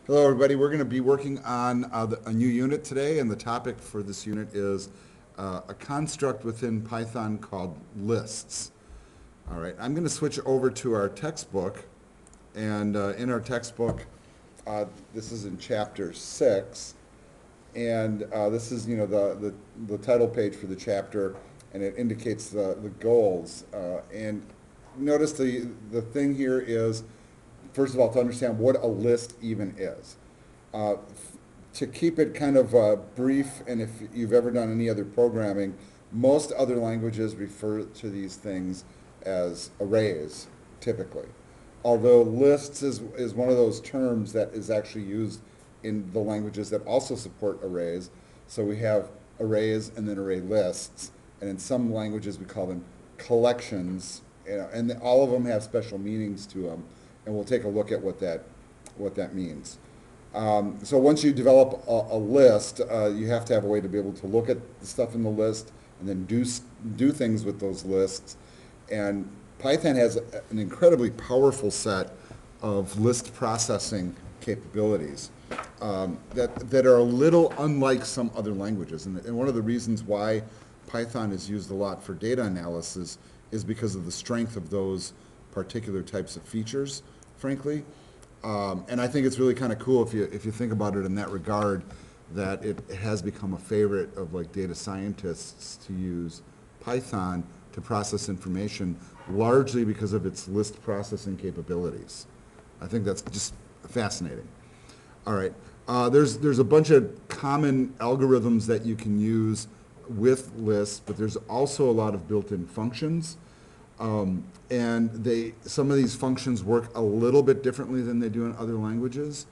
Hello, everybody. We're going to be working on a new unit today, and the topic for this unit is a construct within Python called lists. All right, I'm going to switch over to our textbook, and in our textbook, this is in chapter 6, and this is, the title page for the chapter, and it indicates the goals. And notice the thing here is, first of all, to understand what a list even is. Uh, to keep it kind of brief, and if you've ever done any other programming, most other languages refer to these things as arrays, typically. Although lists is one of those terms that is actually used in the languages that also support arrays. So we have arrays and then array lists, and in some languages we call them collections, and all of them have special meanings to them, and we'll take a look at what that means. So once you develop a list, you have to have a way to be able to look at the stuff in the list and then do things with those lists. And Python has an incredibly powerful set of list processing capabilities that are a little unlike some other languages. And one of the reasons why Python is used a lot for data analysis is because of the strength of those particular types of features, frankly. And I think it's really kind of cool if you think about it in that regard, that it has become a favorite of like data scientists to use Python to process information, largely because of its list processing capabilities. I think that's just fascinating. All right, there's a bunch of common algorithms that you can use with lists, but there's also a lot of built-in functions. And some of these functions work a little bit differently than they do in other languages.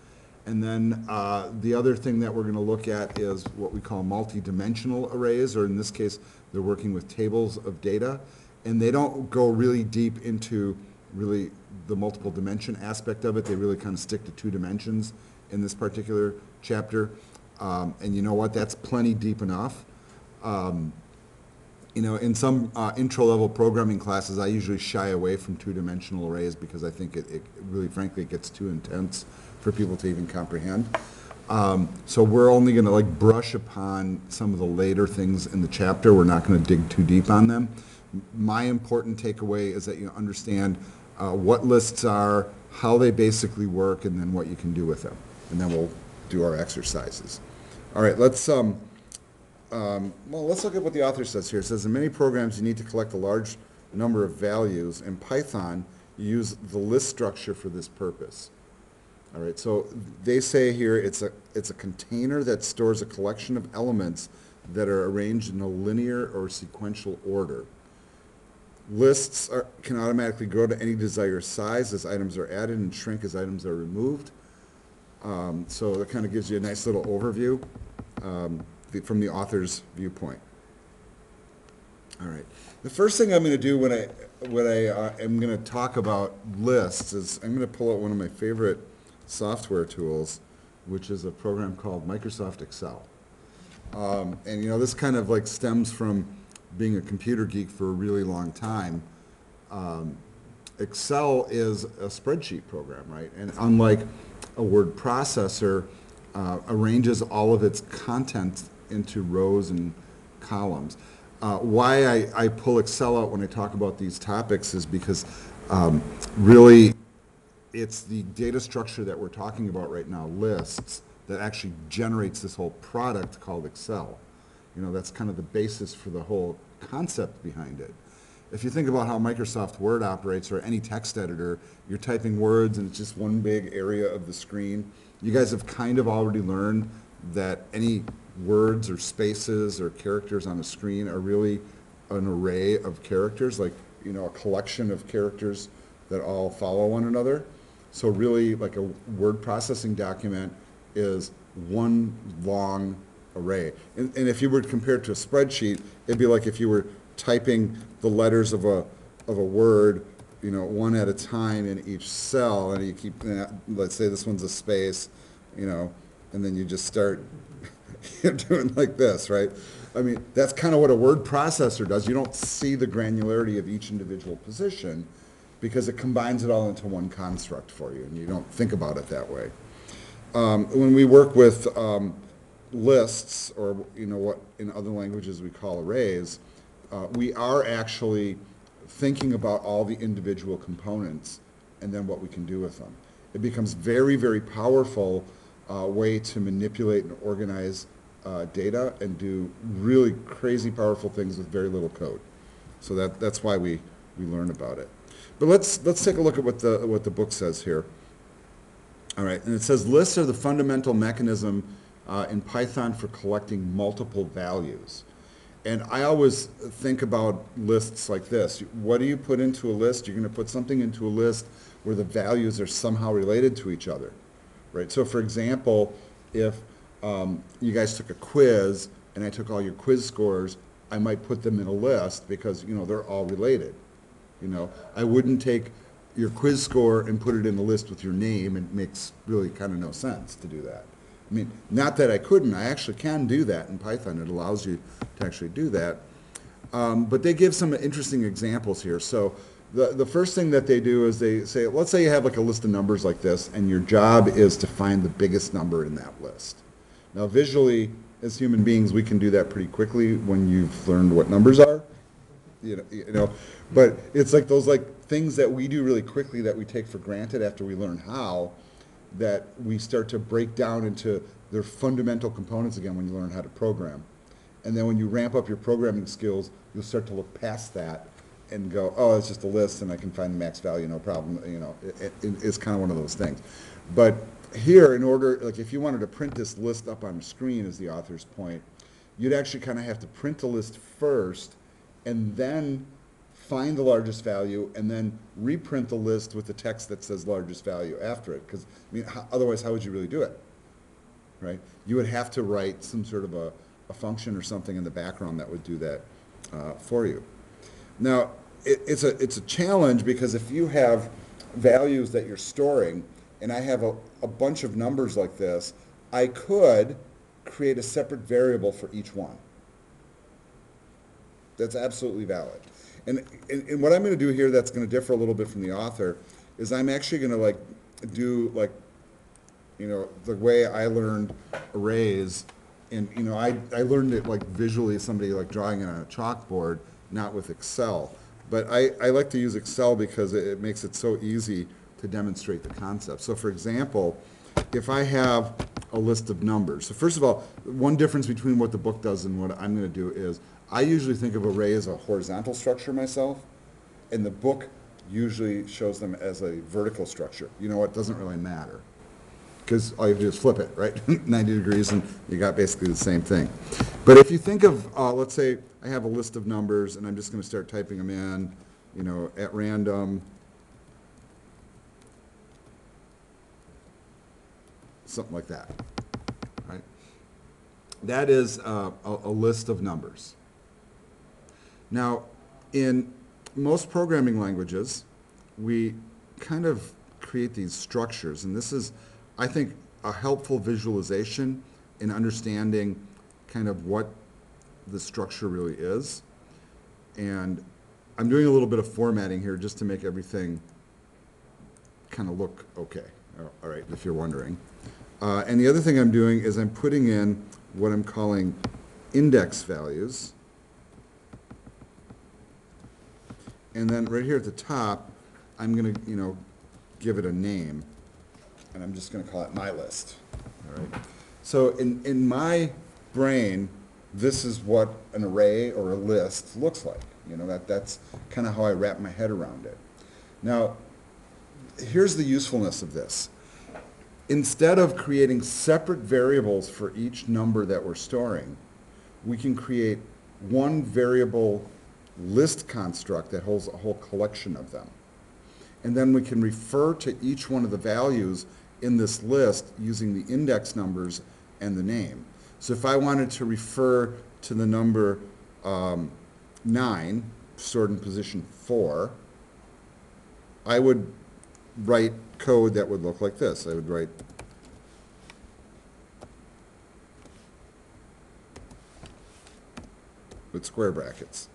And then the other thing that we're going to look at is what we call multi-dimensional arrays, or in this case, they're working with tables of data. And they don't go really deep into really the multiple dimension aspect of it. They really kind of stick to 2 dimensions in this particular chapter. And you know what? That's plenty deep enough. In some intro-level programming classes, I usually shy away from 2-dimensional arrays because I think it really, frankly, it gets too intense for people to even comprehend. So we're only going to brush upon some of the later things in the chapter. We're not going to dig too deep on them. My important takeaway is that you understand what lists are, how they basically work, and then what you can do with them. And then we'll do our exercises. All right, let's look at what the author says here. It says, in many programs, you need to collect a large number of values. In Python, you use the list structure for this purpose. All right, so they say here it's a container that stores a collection of elements that are arranged in a linear or sequential order. Lists can automatically grow to any desired size as items are added and shrink as items are removed. So that kind of gives you a nice little overview from the author's viewpoint. All right. The first thing I'm going to do when I am going to talk about lists is I'm going to pull out one of my favorite software tools, which is a program called Microsoft Excel. And this kind of stems from being a computer geek for a really long time. Excel is a spreadsheet program, right? And unlike a word processor, arranges all of its content into rows and columns. Why I pull Excel out when I talk about these topics is because really it's the data structure that we're talking about right now, lists, that actually generates this whole product called Excel. That's kind of the basis for the whole concept behind it. If you think about how Microsoft Word operates, or any text editor, you're typing words and it's just one big area of the screen. You guys have kind of already learned that any words or spaces or characters on a screen are really an array of characters, a collection of characters that all follow one another. So really, like a word processing document is one long array. And if you were to compare it to a spreadsheet, it'd be like if you were typing the letters of a word, one at a time in each cell, and you keep, let's say this one's a space, and then you just start doing like this, right? I mean, that's kind of what a word processor does. You don't see the granularity of each individual position because it combines it all into one construct for you, and you don't think about it that way. When we work with lists, or what in other languages we call arrays, we are actually thinking about all the individual components and then what we can do with them. It becomes very, very powerful way to manipulate and organize data and do really crazy powerful things with very little code. So that's why we learn about it. But let's take a look at what the book says here. All right, and it says lists are the fundamental mechanism in Python for collecting multiple values. And I always think about lists like this. What do you put into a list? You're going to put something into a list where the values are somehow related to each other, right? So for example, if you guys took a quiz and I took all your quiz scores, I might put them in a list because, they're all related. I wouldn't take your quiz score and put it in the list with your name. It makes really kind of no sense to do that. I mean, not that I couldn't. I actually can do that in Python. It allows you to actually do that. But they give some interesting examples here. So the first thing that they do is they say, let's say you have like a list of numbers like this, and your job is to find the biggest number in that list. Now, visually, as human beings, we can do that pretty quickly when you've learned what numbers are. But it's like those things that we do really quickly that we take for granted after we learn how, that we start to break down into their fundamental components again when you learn how to program. And then when you ramp up your programming skills, you'll start to look past that and go, oh, it's just a list and I can find the max value, no problem. It's kind of one of those things. But here, in order, if you wanted to print this list up on the screen, as the author's point, you'd actually kind of have to print the list first and then find the largest value and then reprint the list with the text that says largest value after it. Because, otherwise, how would you really do it, right? You would have to write some sort of a function or something in the background that would do that for you. Now, it's a challenge because if you have values that you're storing, and I have a bunch of numbers like this, I could create a separate variable for each one. That's absolutely valid. And what I'm going to do here that's going to differ a little bit from the author is I'm actually going to do the way I learned arrays, and I learned it visually, somebody drawing it on a chalkboard, not with Excel. But I like to use Excel because it makes it so easy to demonstrate the concept. So for example, if I have a list of numbers, so first of all, one difference between what the book does and what I'm going to do is I usually think of array as a horizontal structure myself, and the book usually shows them as a vertical structure. It doesn't really matter, because all you have to do is flip it, right? 90 degrees, and you got basically the same thing. But if you think of, let's say I have a list of numbers, and I'm just going to start typing them in, at random, something like that, right? That is a list of numbers. Now, in most programming languages, we kind of create these structures, and this is, I think, a helpful visualization in understanding kind of what the structure really is. And I'm doing a little bit of formatting here just to make everything kind of look okay, all right, if you're wondering. And the other thing I'm doing is I'm putting in what I'm calling index values. And then right here at the top, I'm going to, give it a name. And I'm just going to call it my list. All right. So in my brain, this is what an array or a list looks like. That's kind of how I wrap my head around it. Now, here's the usefulness of this. Instead of creating separate variables for each number that we're storing, we can create one variable list construct that holds a whole collection of them. And then we can refer to each one of the values in this list using the index numbers and the name. So if I wanted to refer to the number 9, stored in position 4, I would write code that would look like this. I would write with square brackets,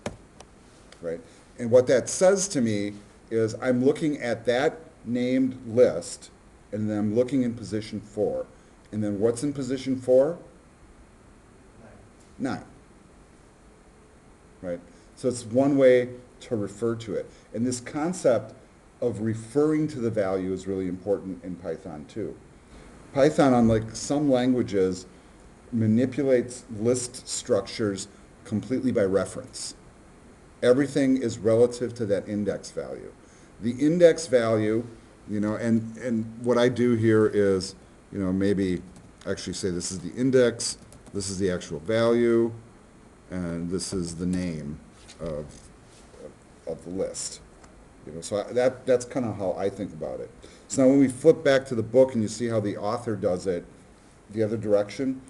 right? And what that says to me is I'm looking at that named list, and then I'm looking in position 4. And then what's in position 4? 9. Right? So it's one way to refer to it. And this concept of referring to the value is really important in Python too. Python, unlike some languages, manipulates list structures completely by reference. Everything is relative to that index value. The index value, and what I do here is, maybe actually say this is the index, this is the actual value, and this is the name of the list. So that's kind of how I think about it. So now when we flip back to the book and you see how the author does it the other direction,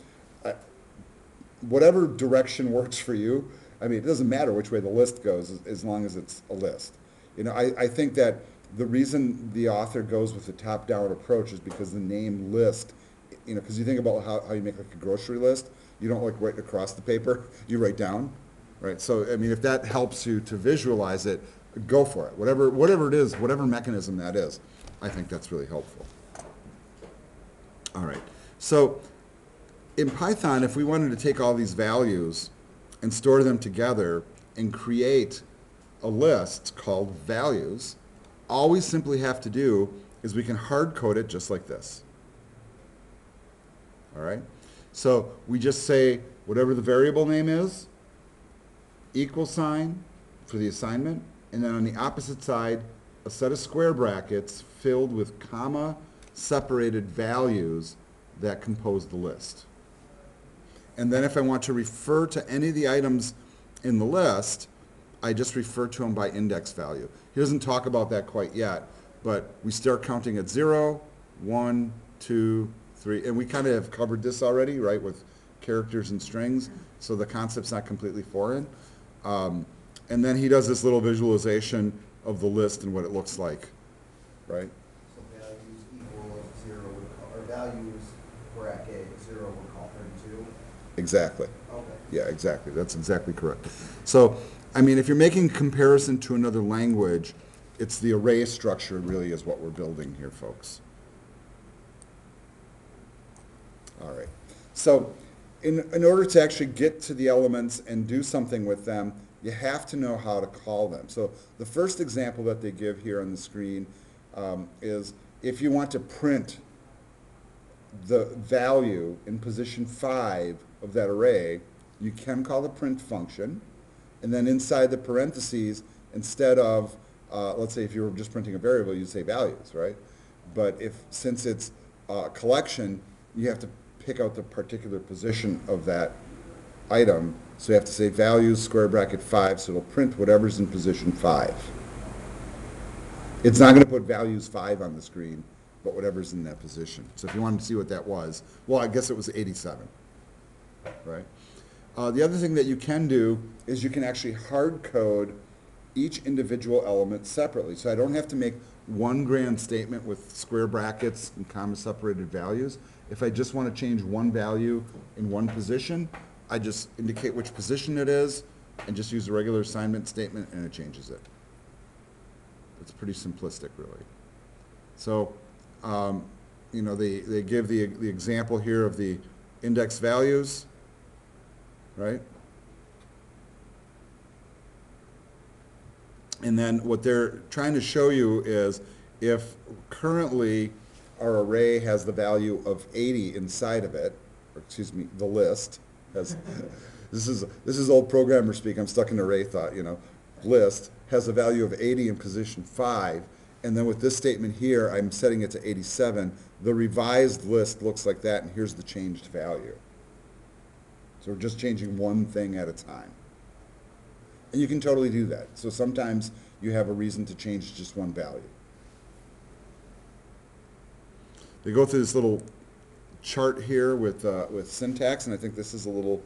whatever direction works for you, it doesn't matter which way the list goes as long as it's a list. I think that the reason the author goes with the top-down approach is because the name list, because you think about how you make like a grocery list, you don't like write across the paper, you write down, right? So, if that helps you to visualize it, go for it. Whatever it is, whatever mechanism that is, I think that's really helpful. All right. So in Python, if we wanted to take all these values and store them together and create a list called values, all we simply have to do is we can hard code it just like this. All right? So we just say whatever the variable name is, equal sign for the assignment, and then on the opposite side, a set of square brackets filled with comma-separated values that compose the list. And then if I want to refer to any of the items in the list, I just refer to them by index value. He doesn't talk about that quite yet, but we start counting at 0, 1, 2, 3, and we kind of have covered this already, right, with characters and strings, so the concept's not completely foreign. And then he does this little visualization of the list and what it looks like, right? So values equal 0, or values bracket 0 would call 32? Exactly. Okay. Yeah, exactly. That's exactly correct. So, if you're making comparison to another language, it's the array structure really is what we're building here, folks. All right. So, in order to actually get to the elements and do something with them, you have to know how to call them. So the first example that they give here on the screen is if you want to print the value in position 5 of that array, you can call the print function, and then inside the parentheses, instead of, let's say if you were just printing a variable, you'd say values, right? But since it's a collection, you have to pick out the particular position of that item. So you have to say values square bracket 5, so it'll print whatever's in position 5. It's not going to put values 5 on the screen, but whatever's in that position. So if you wanted to see what that was, well, I guess it was 87, right? The other thing that you can do is you can actually hard code each individual element separately. So I don't have to make one grand statement with square brackets and comma separated values. If I just want to change one value in one position, I just indicate which position it is and just use a regular assignment statement and it changes it. It's pretty simplistic, really. So, they give the example here of the index values, right? And then what they're trying to show you is if currently our array has the value of 80 inside of it, or excuse me, the list has, this is old programmer speak, I'm stuck in array thought, list has a value of 80 in position 5, and then with this statement here, I'm setting it to 87. The revised list looks like that, and here's the changed value. So we're just changing one thing at a time. And you can totally do that. So sometimes you have a reason to change just one value. They go through this little chart here with syntax, and I think this is a little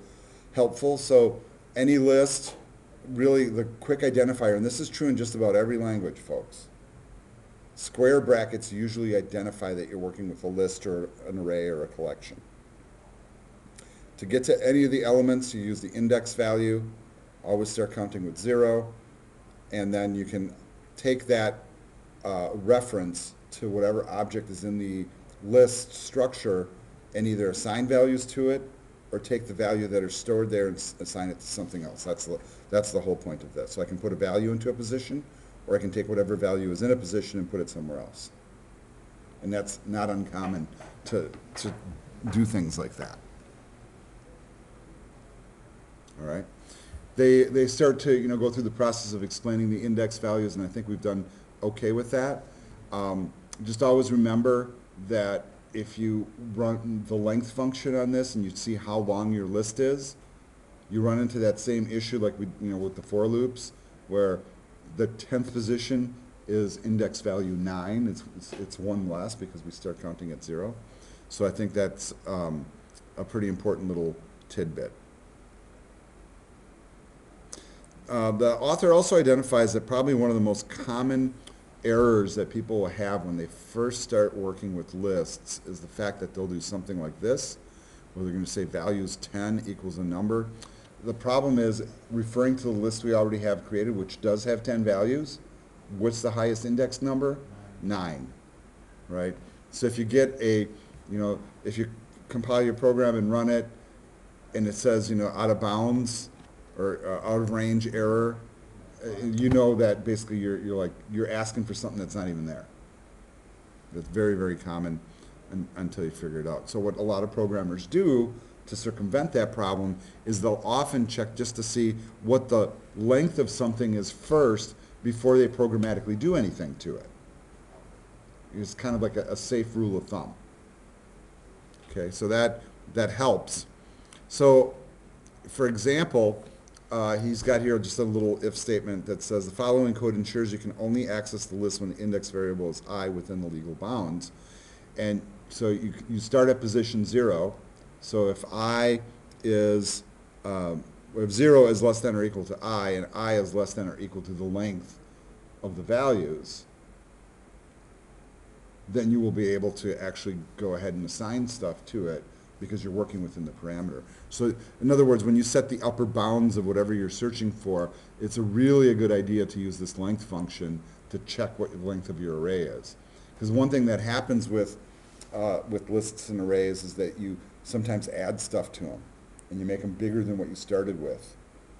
helpful. So any list, really the quick identifier, and this is true in just about every language, folks. Square brackets usually identify that you're working with a list or an array or a collection. To get to any of the elements, you use the index value. Always start counting with 0, and then you can take that reference to whatever object is in the list structure and either assign values to it or take the value that are stored there and assign it to something else. That's the whole point of this. So I can put a value into a position, or I can take whatever value is in a position and put it somewhere else. And that's not uncommon to do things like that. All right? They start to go through the process of explaining the index values, and I think we've done okay with that. Just always remember that if you run the length function on this and you see how long your list is, you run into that same issue like we with the for loops, where the 10th position is index value 9. It's one less because we start counting at 0. So I think that's a pretty important little tidbit. The author also identifies that probably one of the most common errors that people will have when they first start working with lists is the fact that they'll do something like this, where they're going to say values 10 equals a number. The problem is referring to the list we already have created, which does have 10 values. What's the highest index number? 9, right? So if you get if you compile your program and run it, and it says, out of bounds or out of range error, that basically you're asking for something that's not even there. That's very, very common until you figure it out. So what a lot of programmers do to circumvent that problem is they'll often check just to see what the length of something is first before they programmatically do anything to it. It's kind of like a safe rule of thumb. Okay, so that helps. So, for example, he's got here just a little if statement that says the following code ensures you can only access the list when the index variable is I within the legal bounds. And so you start at position 0. So if I is, if 0 is less than or equal to I, and I is less than or equal to the length of the values, then you will be able to actually go ahead and assign stuff to it because you're working within the parameter. So in other words, when you set the upper bounds of whatever you're searching for, it's really a good idea to use this length function to check what the length of your array is. Because one thing that happens with lists and arrays is that you sometimes add stuff to them, and you make them bigger than what you started with,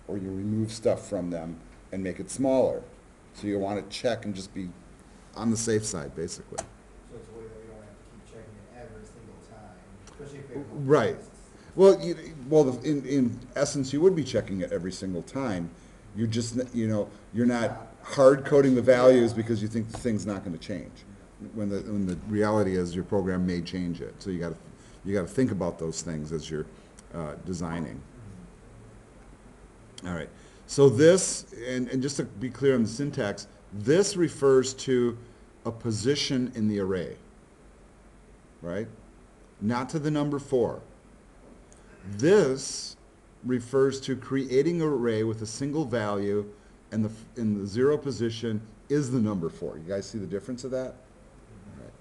or you remove stuff from them and make it smaller. So you want to check and just be on the safe side, basically. So it's a way that we don't have to keep checking it every single time, especially if we have Right. lists. Well, in essence, you would be checking it every single time. You're just, you're not hard coding the values because you think the thing's not going to change. When the reality is your program may change it. So you got to think about those things as you're designing. All right. So this, and just to be clear on the syntax, this refers to a position in the array, right? Not to the number 4. This refers to creating an array with a single value, and in the 0 position is the number 4. You guys see the difference of that? Right.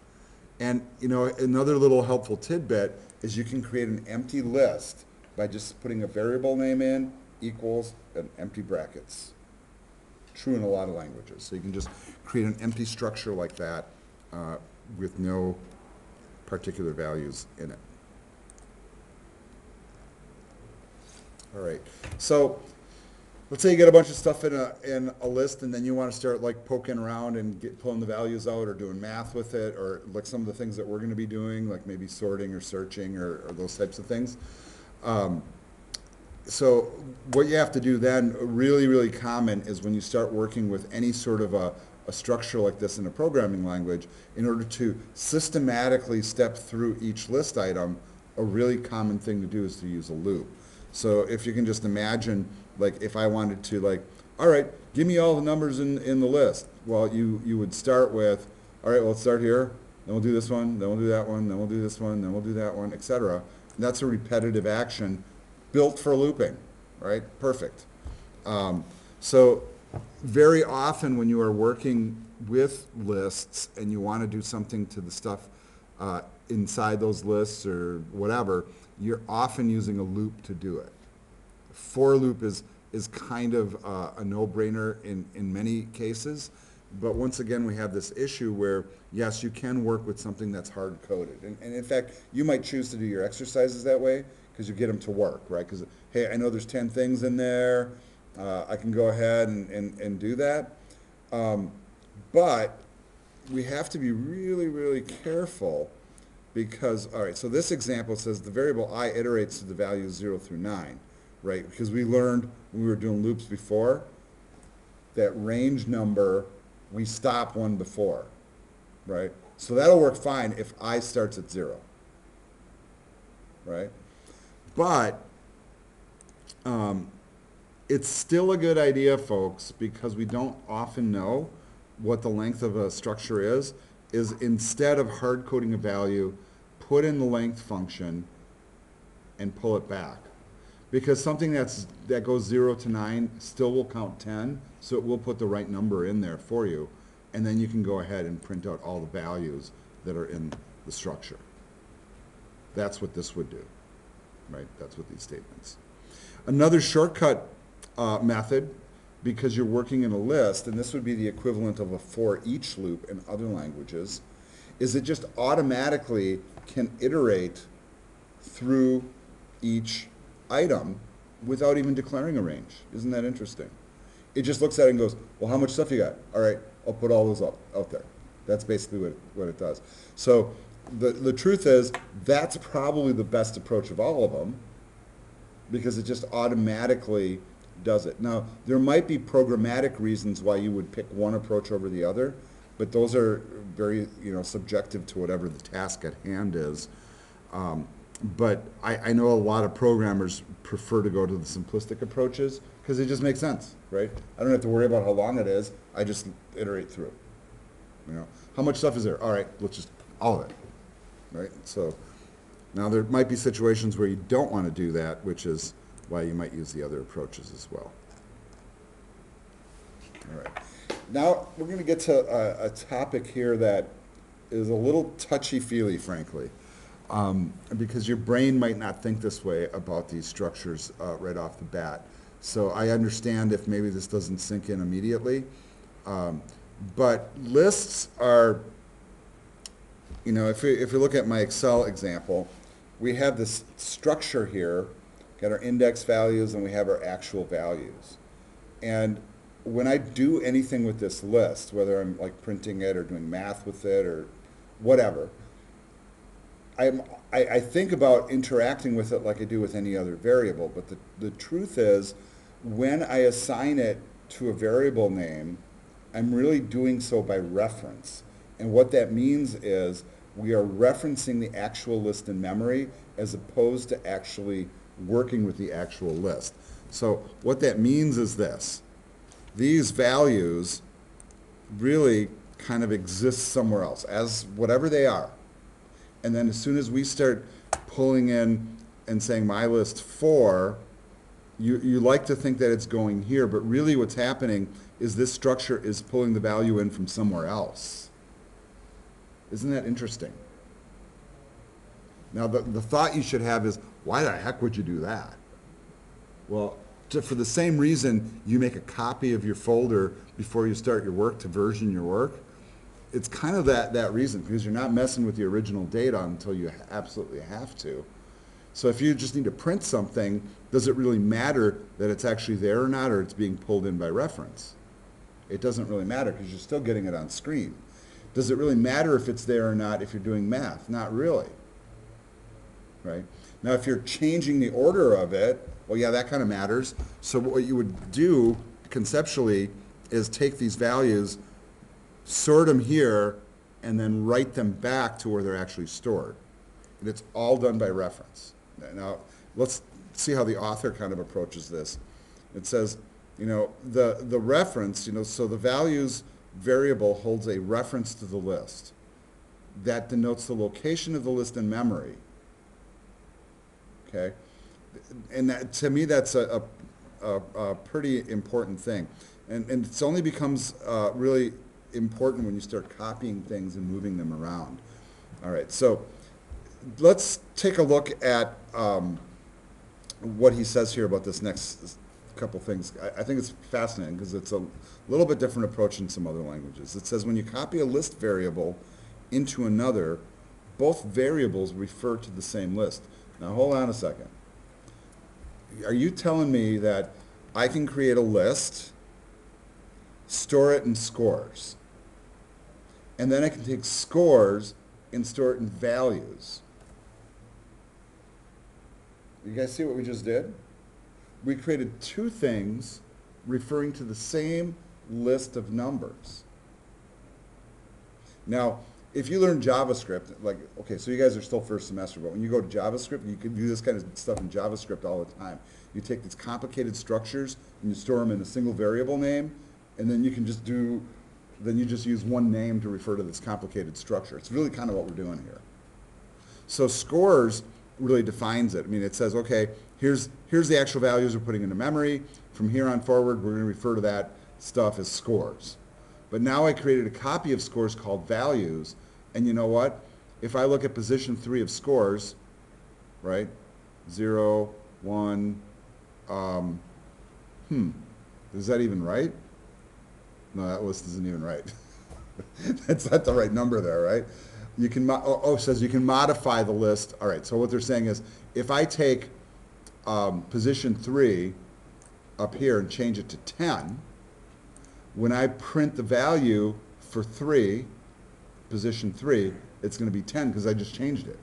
And another little helpful tidbit is you can create an empty list by just putting a variable name in equals and empty brackets. True in a lot of languages. So you can just create an empty structure like that with no particular values in it. All right. So let's say you get a bunch of stuff in a list, and then you want to start poking around and pulling the values out or doing math with it, or like some of the things that we're going to be doing, like maybe sorting or searching or those types of things. So what you have to do then, really, really common, is when you start working with any sort of a structure like this in a programming language, in order to systematically step through each list item, a really common thing to do is to use a loop. So if you can just imagine, if I wanted to, all right, give me all the numbers in the list. Well, you would start with, all right, well, let's start here, then we'll do this one, then we'll do that one, then we'll do this one, then we'll do that one, etc. That's a repetitive action built for looping, right? Perfect. So very often when you are working with lists and you want to do something to the stuff inside those lists or whatever, you're often using a loop to do it. For loop is kind of a no-brainer in many cases, But once again, we have this issue where, yes, you can work with something that's hard-coded. And in fact, you might choose to do your exercises that way because you get them to work, right? Because, hey, I know there's 10 things in there. I can go ahead and do that. But we have to be really, really careful because, all right, so this example says the variable I iterates to the values 0 through 9, right? Because we learned when we were doing loops before that range number, we stop one before, right? So that'll work fine if I starts at 0, right? But it's still a good idea, folks, because we don't often know what the length of a structure is instead of hard coding a value, put in the length function and pull it back. Because something that goes 0 to 9 still will count 10, so it will put the right number in there for you, and then you can go ahead and print out all the values that are in the structure. That's what this would do, right? That's what these statements. Another shortcut method, because you're working in a list, and this would be the equivalent of a for each loop in other languages, is it just automatically can iterate through each item without even declaring a range. Isn't that interesting? It just looks at it and goes, well, how much stuff you got? All right, I'll put all those out there. That's basically what it does. So the truth is, that's probably the best approach of all of them, because it just automatically does it. Now, there might be programmatic reasons why you would pick one approach over the other, but those are very, subjective to whatever the task at hand is. But I know a lot of programmers prefer to go to the simplistic approaches because it just makes sense, right? I don't have to worry about how long it is. I just iterate through. How much stuff is there? All right, let's just, all of it, right? So now there might be situations where you don't want to do that, which is why you might use the other approaches as well. All right. Now we're going to get to a topic here that is a little touchy-feely, frankly, because your brain might not think this way about these structures right off the bat. So I understand if maybe this doesn't sink in immediately. But lists are, if we look at my Excel example, we have this structure here, got our index values, and we have our actual values. And when I do anything with this list, whether I'm like printing it or doing math with it or whatever, I think about interacting with it like I do with any other variable. But the truth is, when I assign it to a variable name, I'm really doing so by reference. And what that means is we are referencing the actual list in memory as opposed to actually working with the actual list. So what that means is this. These values really kind of exist somewhere else as whatever they are. And then as soon as we start pulling in and saying my list for, you like to think that it's going here, but really what's happening is this structure is pulling the value in from somewhere else. Isn't that interesting? Now the thought you should have is, why the heck would you do that? Well, for the same reason you make a copy of your folder before you start your work to version your work. It's kind of that reason, because you're not messing with the original data until you absolutely have to. So if you just need to print something, does it really matter that it's actually there or not, or it's being pulled in by reference? It doesn't really matter because you're still getting it on screen. Does it really matter if it's there or not if you're doing math? Not really, right? Now if you're changing the order of it, well, yeah, that kind of matters. So what you would do conceptually is take these values, sort them here, and then write them back to where they're actually stored. And it's all done by reference. Now, let's see how the author kind of approaches this. It says, the reference, so the values variable holds a reference to the list. That denotes the location of the list in memory. Okay? And that, to me, that's a pretty important thing. And it only becomes really important when you start copying things and moving them around. All right, so let's take a look at what he says here about this next couple things. I think it's fascinating because it's a little bit different approach in some other languages. It says when you copy a list variable into another, both variables refer to the same list. Now hold on a second. Are you telling me that I can create a list, store it in scores, and then I can take scores and store it in values? You guys see what we just did? We created two things referring to the same list of numbers. Now, if you learn JavaScript, like, okay, so you guys are still first semester, but when you go to JavaScript, you can do this kind of stuff in JavaScript all the time. You take these complicated structures and you store them in a single variable name, and then you can just use one name to refer to this complicated structure. It's really kind of what we're doing here. So scores really defines it. I mean, it says, okay, here's the actual values we're putting into memory. From here on forward, we're going to refer to that stuff as scores. But now I created a copy of scores called values, and you know what? If I look at position 3 of scores, right, 0, 1, is that even right? No, that list isn't even right. That's not the right number there, right? You can, it says you can modify the list. All right, so what they're saying is if I take position 3 up here and change it to 10, when I print the value for 3, position 3, it's going to be 10 because I just changed it.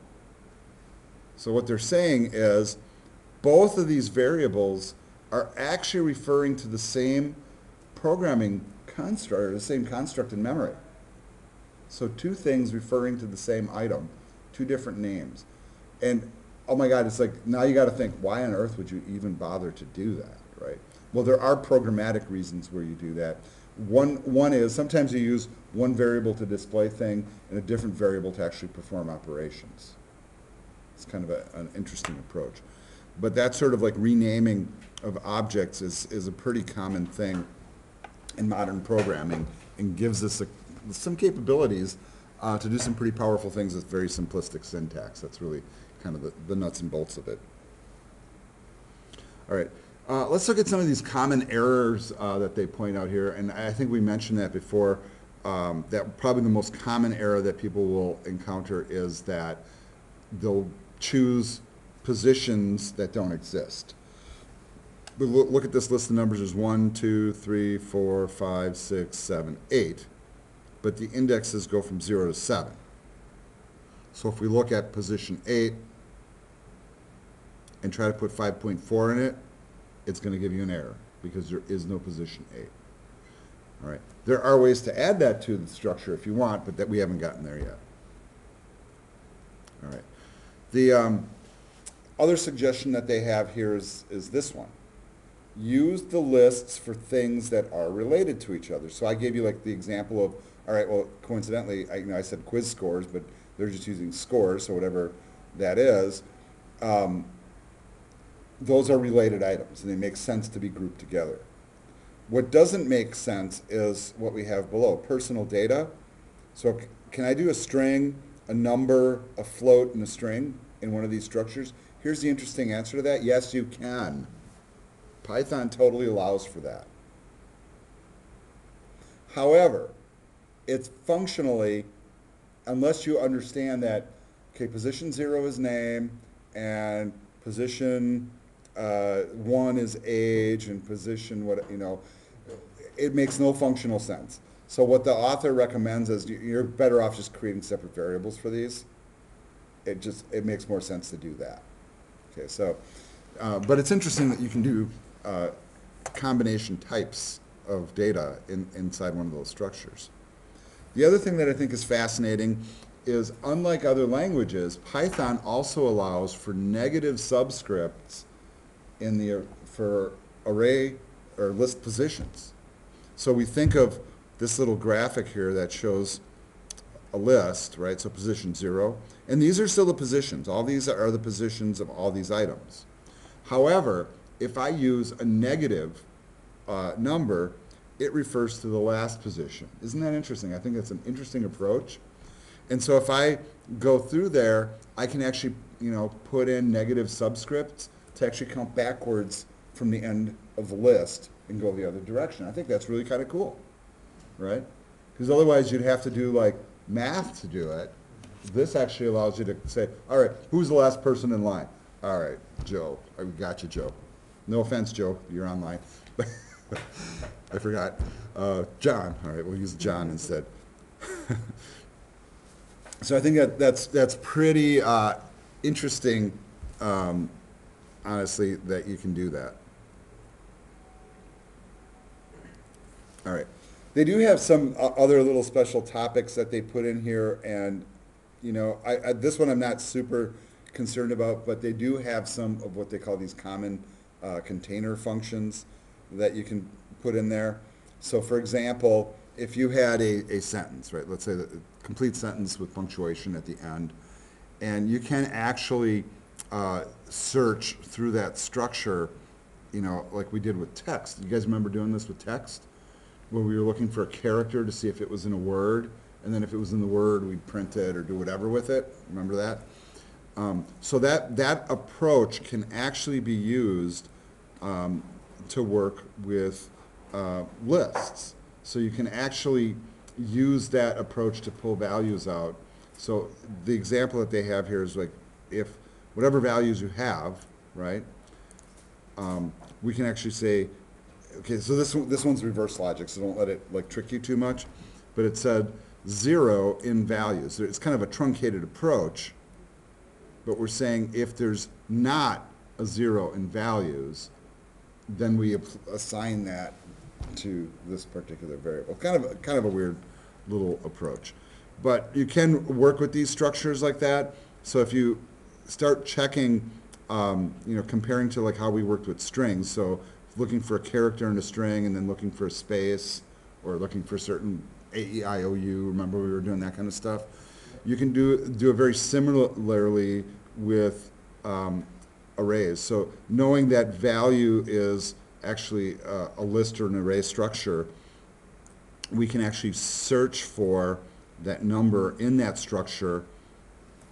So what they're saying is both of these variables are actually referring to the same programming construct, or the same construct in memory. So two things referring to the same item, two different names. And oh my God, it's like, now you got to think, why on earth would you even bother to do that, right? Well, there are programmatic reasons where you do that. One is sometimes you use one variable to display thing and a different variable to actually perform operations. It's kind of an interesting approach. But that sort of like renaming of objects is a pretty common thing in modern programming and gives us some capabilities to do some pretty powerful things with very simplistic syntax. That's really kind of the nuts and bolts of it. All right. Let's look at some of these common errors that they point out here, and I think we mentioned that before, that probably the most common error that people will encounter is that they'll choose positions that don't exist. But look at this list of numbers. There's 1, 2, 3, 4, 5, 6, 7, 8, but the indexes go from 0 to 7. So if we look at position 8 and try to put 5.4 in it, it's going to give you an error because there is no position 8. All right. There are ways to add that to the structure if you want, but that we haven't gotten there yet. All right. The other suggestion that they have here is this one. Use the lists for things that are related to each other. So I gave you like the example of, all right, well, coincidentally, I said quiz scores, but they're just using scores, so whatever that is. Those are related items, and they make sense to be grouped together. What doesn't make sense is what we have below, personal data. So can I do a string, a number, a float, and a string in one of these structures? Here's the interesting answer to that. Yes, you can. Python totally allows for that. However, it's functionally, unless you understand that, okay, position 0 is name, and position 1 is age, and position what, it makes no functional sense. So what the author recommends is you're better off just creating separate variables for these. It makes more sense to do that. Okay, so, but it's interesting that you can do combination types of data inside one of those structures. The other thing that I think is fascinating is, unlike other languages, Python also allows for negative subscripts for array or list positions. So we think of this little graphic here that shows a list, right? So position 0, and these are still the positions. All these are the positions of all these items. However, if I use a negative number, it refers to the last position. Isn't that interesting? I think that's an interesting approach. And so if I go through there, I can actually, put in negative subscripts to actually count backwards from the end of the list and go the other direction. I think that's really kind of cool, right? Because otherwise you'd have to do like math to do it. This actually allows you to say, all right, who's the last person in line? All right, Joe. I got you, Joe. No offense, Joe, you're online. I forgot. John. All right, we'll use John instead. So I think that's pretty interesting, honestly, that you can do that. All right. They do have some other little special topics that they put in here, and you know, this one I'm not super concerned about, but they do have some of what they call these common container functions that you can put in there. So for example, if you had a sentence, right, let's say a complete sentence with punctuation at the end, and you can actually search through that structure, you know, like we did with text. You guys remember doing this with text? Where we were looking for a character to see if it was in a word, and then if it was in the word, we'd print it or do whatever with it. Remember that? So that approach can actually be used to work with lists. So you can actually use that approach to pull values out. So the example that they have here is like, if whatever values you have, right, we can actually say, okay, so this one's reverse logic, so don't let it like trick you too much. But it said 0 in values. So it's kind of a truncated approach, but we're saying if there's not a 0 in values, then we assign that to this particular variable. Kind of a weird little approach. But you can work with these structures like that. So if you start checking, you know, comparing to like how we worked with strings, so looking for a character in a string and then looking for a space or looking for certain A-E-I-O-U, remember we were doing that kind of stuff? You can do it very similarly with arrays. So knowing that value is actually a list or an array structure, we can actually search for that number in that structure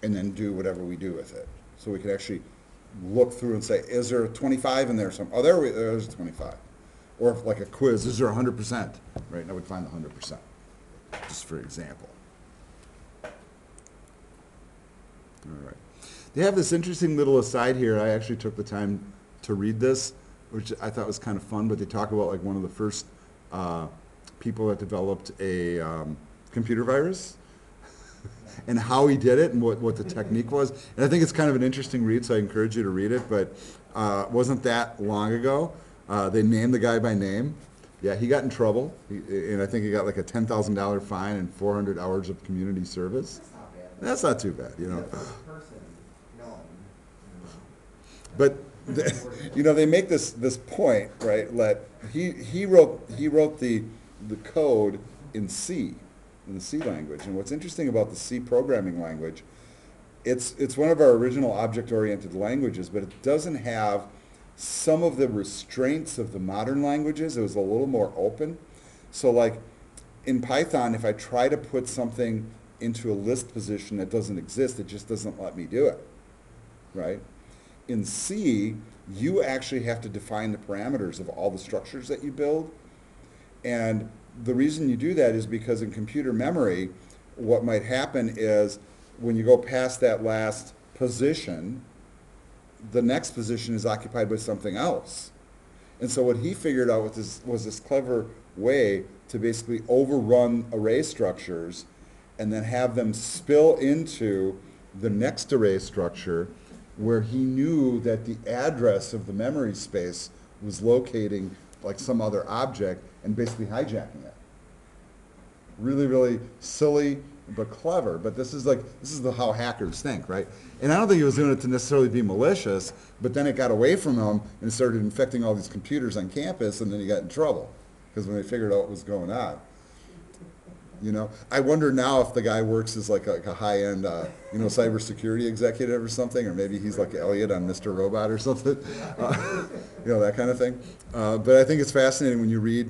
and then do whatever we do with it. So we can actually look through and say, is there a 25 in there? Oh, there's a 25. Or if, like a quiz, is there 100%? Right, now we'd find the 100%, just for example. All right. They have this interesting little aside here. I actually took the time to read this, which I thought was kind of fun, but they talk about like one of the first people that developed a computer virus and how he did it and what the technique was. And I think it's kind of an interesting read, so I encourage you to read it, but it wasn't that long ago. They named the guy by name. Yeah, he got in trouble, and I think he got like a $10,000 fine and 400 hours of community service. That's not too bad, you know. But you know, they make this point, right? He wrote the code in C, in the C language. And what's interesting about the C programming language, it's one of our original object-oriented languages, but it doesn't have some of the restraints of the modern languages. It was a little more open. So like in Python, if I try to put something into a list position that doesn't exist, it just doesn't let me do it, right? In C, you actually have to define the parameters of all the structures that you build. And the reason you do that is because in computer memory, what might happen is when you go past that last position, the next position is occupied by something else. And so what he figured out was this clever way to basically overrun array structures and then have them spill into the next array structure, where he knew that the address of the memory space was locating like some other object and basically hijacking it. Really, really silly, but clever. But this is how hackers think, right? And I don't think he was doing it to necessarily be malicious, but then it got away from him and started infecting all these computers on campus, and then he got in trouble because when they figured out what was going on. You know, I wonder now if the guy works as like a high-end, you know, cybersecurity executive or something, or maybe he's like Elliot on Mr. Robot or something, you know, that kind of thing. But I think it's fascinating when you read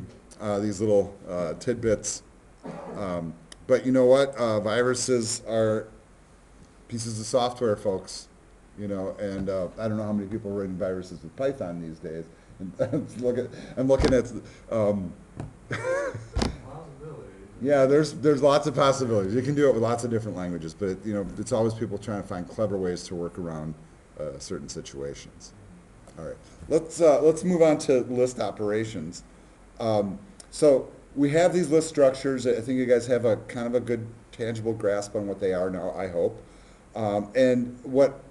these little tidbits. But you know what? Viruses are pieces of software, folks. You know, and I don't know how many people are writing viruses with Python these days. I'm looking at, yeah, there's lots of possibilities. You can do it with lots of different languages, but it's always people trying to find clever ways to work around certain situations. All right, let's move on to list operations. So we have these list structures. I think you guys have a kind of a good tangible grasp on what they are now, I hope. And what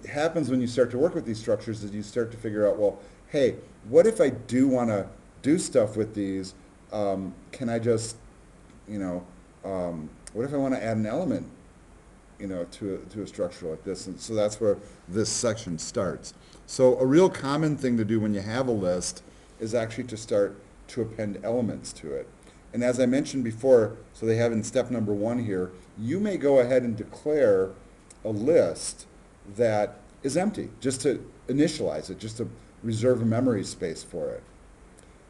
happens when you start to work with these structures is you start to figure out, well, hey, what if I do want to do stuff with these? Can I just, what if I want to add an element, to a structure like this? And so that's where this section starts. So a real common thing to do when you have a list is actually to start to append elements to it. And as I mentioned before, so they have in step number 1 here, you may go ahead and declare a list that is empty, just to initialize it, just to reserve a memory space for it.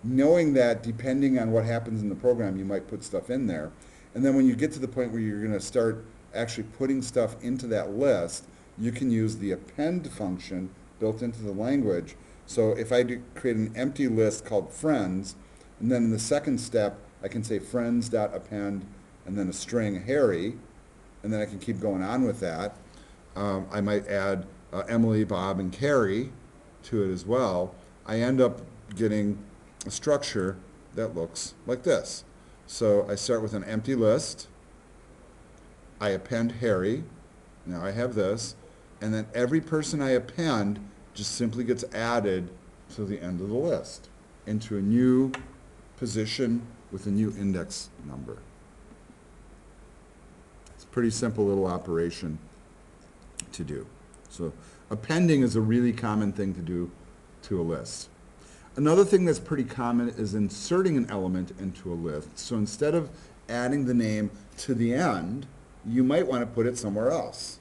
Knowing that depending on what happens in the program, you might put stuff in there. And then when you get to the point where you're going to start actually putting stuff into that list, you can use the append function built into the language. So if I do create an empty list called friends, and then in the second step, I can say friends.append, and then a string Harry, and then I can keep going on with that. I might add Emily, Bob, and Carrie to it as well. I end up getting a structure that looks like this. So I start with an empty list. I append Harry. Now I have this. And then every person I append just simply gets added to the end of the list into a new position with a new index number. It's a pretty simple little operation to do. So appending is a really common thing to do to a list. Another thing that's pretty common is inserting an element into a list. So instead of adding the name to the end, you might want to put it somewhere else.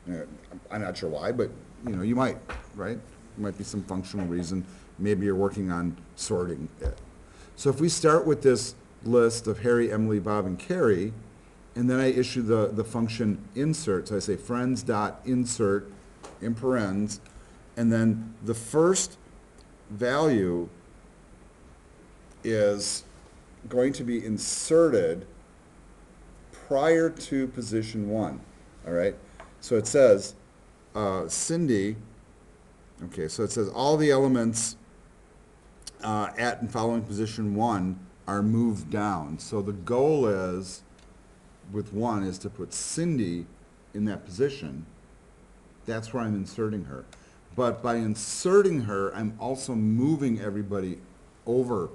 I'm not sure why, but you might, right? There might be some functional reason. Maybe you're working on sorting it. So if we start with this list of Harry, Emily, Bob, and Carrie, and then I issue the function insert, so I say friends.insert in parens, and then the first value is going to be inserted prior to position 1, all right? So it says, Cindy, okay, so it says all the elements at and following position 1 are moved down. So the goal is, with 1, is to put Cindy in that position. That's where I'm inserting her. But by inserting her, I'm also moving everybody over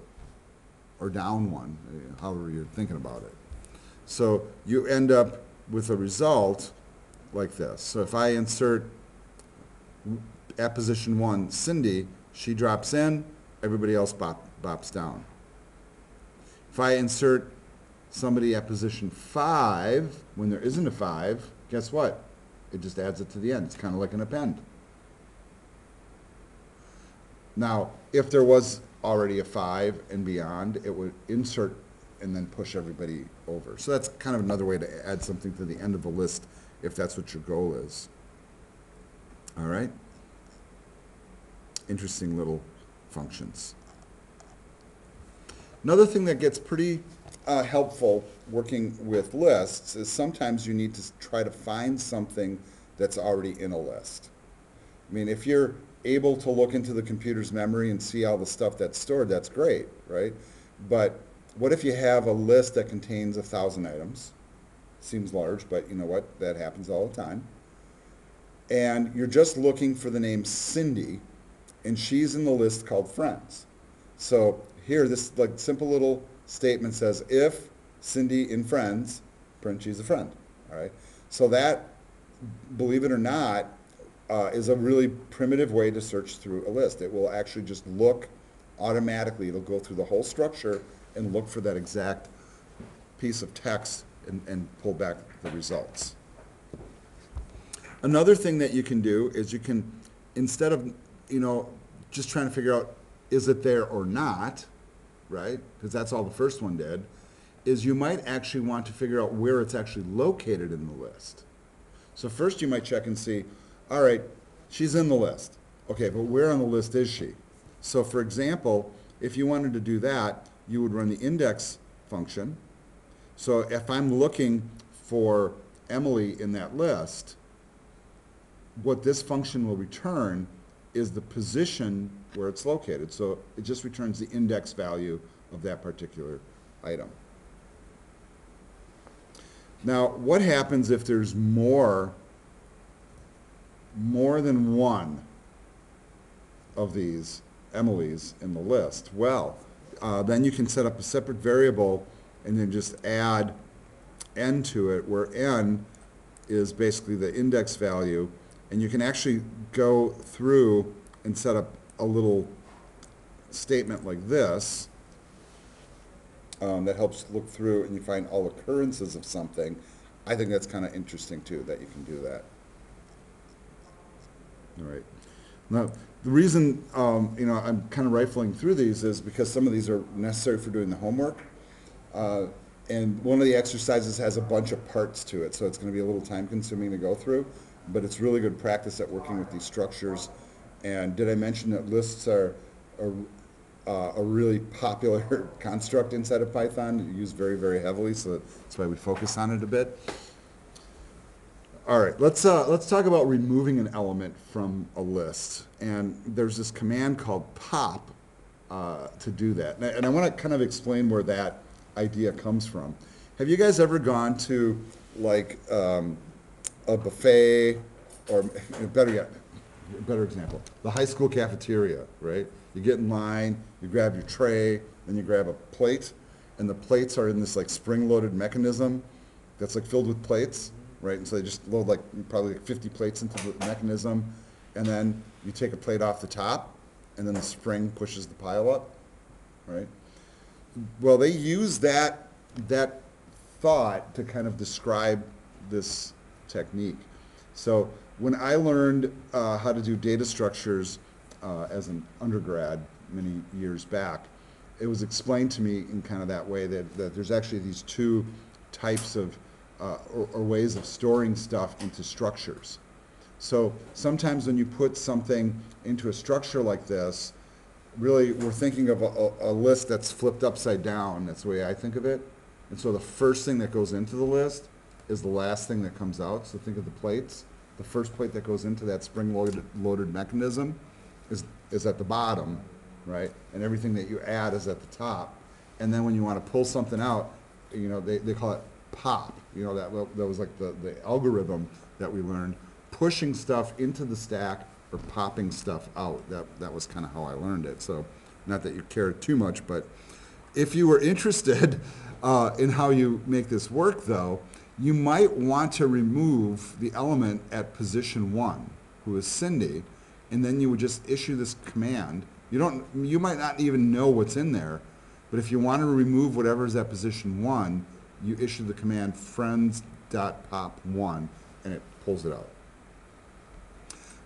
or down 1, however you're thinking about it. So you end up with a result like this. So if I insert at position 1 Cindy, she drops in, everybody else bops down. If I insert somebody at position 5, when there isn't a 5, guess what? It just adds it to the end. It's kind of like an append. Now, if there was already a 5 and beyond, it would insert and then push everybody over. So that's kind of another way to add something to the end of the list if that's what your goal is. All right? Interesting little functions. Another thing that gets pretty helpful working with lists is sometimes you need to try to find something that's already in a list. I mean, if you're able to look into the computer's memory and see all the stuff that's stored, that's great, right? But what if you have a list that contains 1,000 items? Seems large, but you know what? That happens all the time. And you're just looking for the name Cindy, and she's in the list called friends. So here, this like simple little statement says, if Cindy in friends, print she's a friend, all right? So that, believe it or not, is a really primitive way to search through a list. It will actually just look automatically. It'll go through the whole structure and look for that exact piece of text and pull back the results. Another thing that you can do is you can, instead of, just trying to figure out, is it there or not, right? Because that's all the first one did, is you might actually want to figure out where it's actually located in the list. So first you might check and see, all right, she's in the list. Okay, but where on the list is she? So for example, if you wanted to do that, you would run the index function. So if I'm looking for Emily in that list, what this function will return is the position where it's located. So it just returns the index value of that particular item. Now, what happens if there's more than one of these Emily's in the list? Well, then you can set up a separate variable and then just add n to it, where n is basically the index value, and you can actually go through and set up a little statement like this that helps look through and you find all occurrences of something. I think that's kind of interesting too, that you can do that. All right. Now, the reason I'm kind of rifling through these is because some of these are necessary for doing the homework. And one of the exercises has a bunch of parts to it, so it's going to be a little time consuming to go through, but it's really good practice at working with these structures. And did I mention that lists are a really popular construct inside of Python, used very, very heavily, so that's why we focus on it a bit. All right, let's talk about removing an element from a list. And there's this command called pop to do that. And I want to kind of explain where that idea comes from. Have you guys ever gone to like a buffet, or better example, the high school cafeteria, right? You get in line, you grab your tray, then you grab a plate, and the plates are in this like spring-loaded mechanism that's like filled with plates, right? And so they just load like probably like 50 plates into the mechanism, and then you take a plate off the top, and then the spring pushes the pile up, right? Well, they use that thought to kind of describe this technique. So when I learned how to do data structures as an undergrad many years back, it was explained to me in kind of that way that there's actually these two types of or ways of storing stuff into structures. So sometimes when you put something into a structure like this, really we're thinking of a list that's flipped upside down. That's the way I think of it. And so the first thing that goes into the list is the last thing that comes out. So think of the plates. The first plate that goes into that spring-loaded mechanism is at the bottom, right? And everything that you add is at the top. And then when you want to pull something out, they call it pop. That was like the algorithm that we learned, pushing stuff into the stack or popping stuff out. That was kind of how I learned it. So not that you care too much, but if you were interested in how you make this work, though, you might want to remove the element at position 1, who is Cindy, and then you would just issue this command. You might not even know what's in there, but if you want to remove whatever's at position 1, you issue the command friends.pop1, and it pulls it out.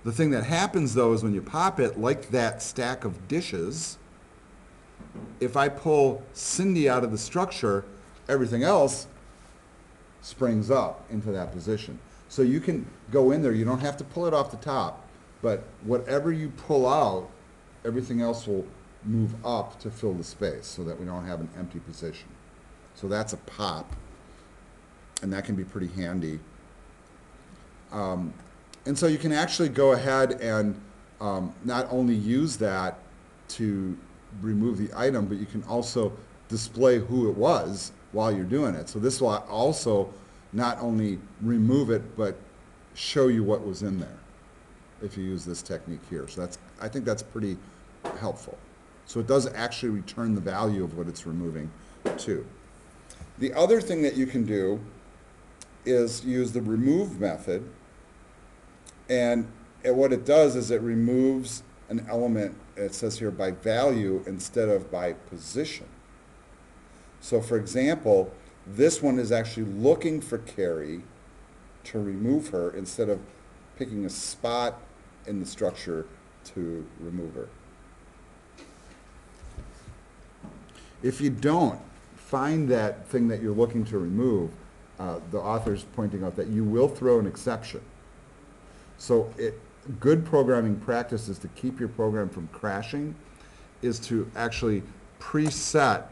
The thing that happens, though, is when you pop it, like that stack of dishes, if I pull Cindy out of the structure, everything else springs up into that position. So you can go in there, you don't have to pull it off the top, but whatever you pull out, everything else will move up to fill the space so that we don't have an empty position. So that's a pop, and that can be pretty handy. And so you can actually go ahead and not only use that to remove the item, but you can also display who it was while you're doing it. So this will also not only remove it, but show you what was in there if you use this technique here. So I think that's pretty helpful. So it does actually return the value of what it's removing too. The other thing that you can do is use the remove method, and what it does is it removes an element, it says here, by value instead of by position. So for example, this one is actually looking for Carrie to remove her instead of picking a spot in the structure to remove her. If you don't find that thing that you're looking to remove, the author's pointing out that you will throw an exception. So good programming practices to keep your program from crashing is to actually preset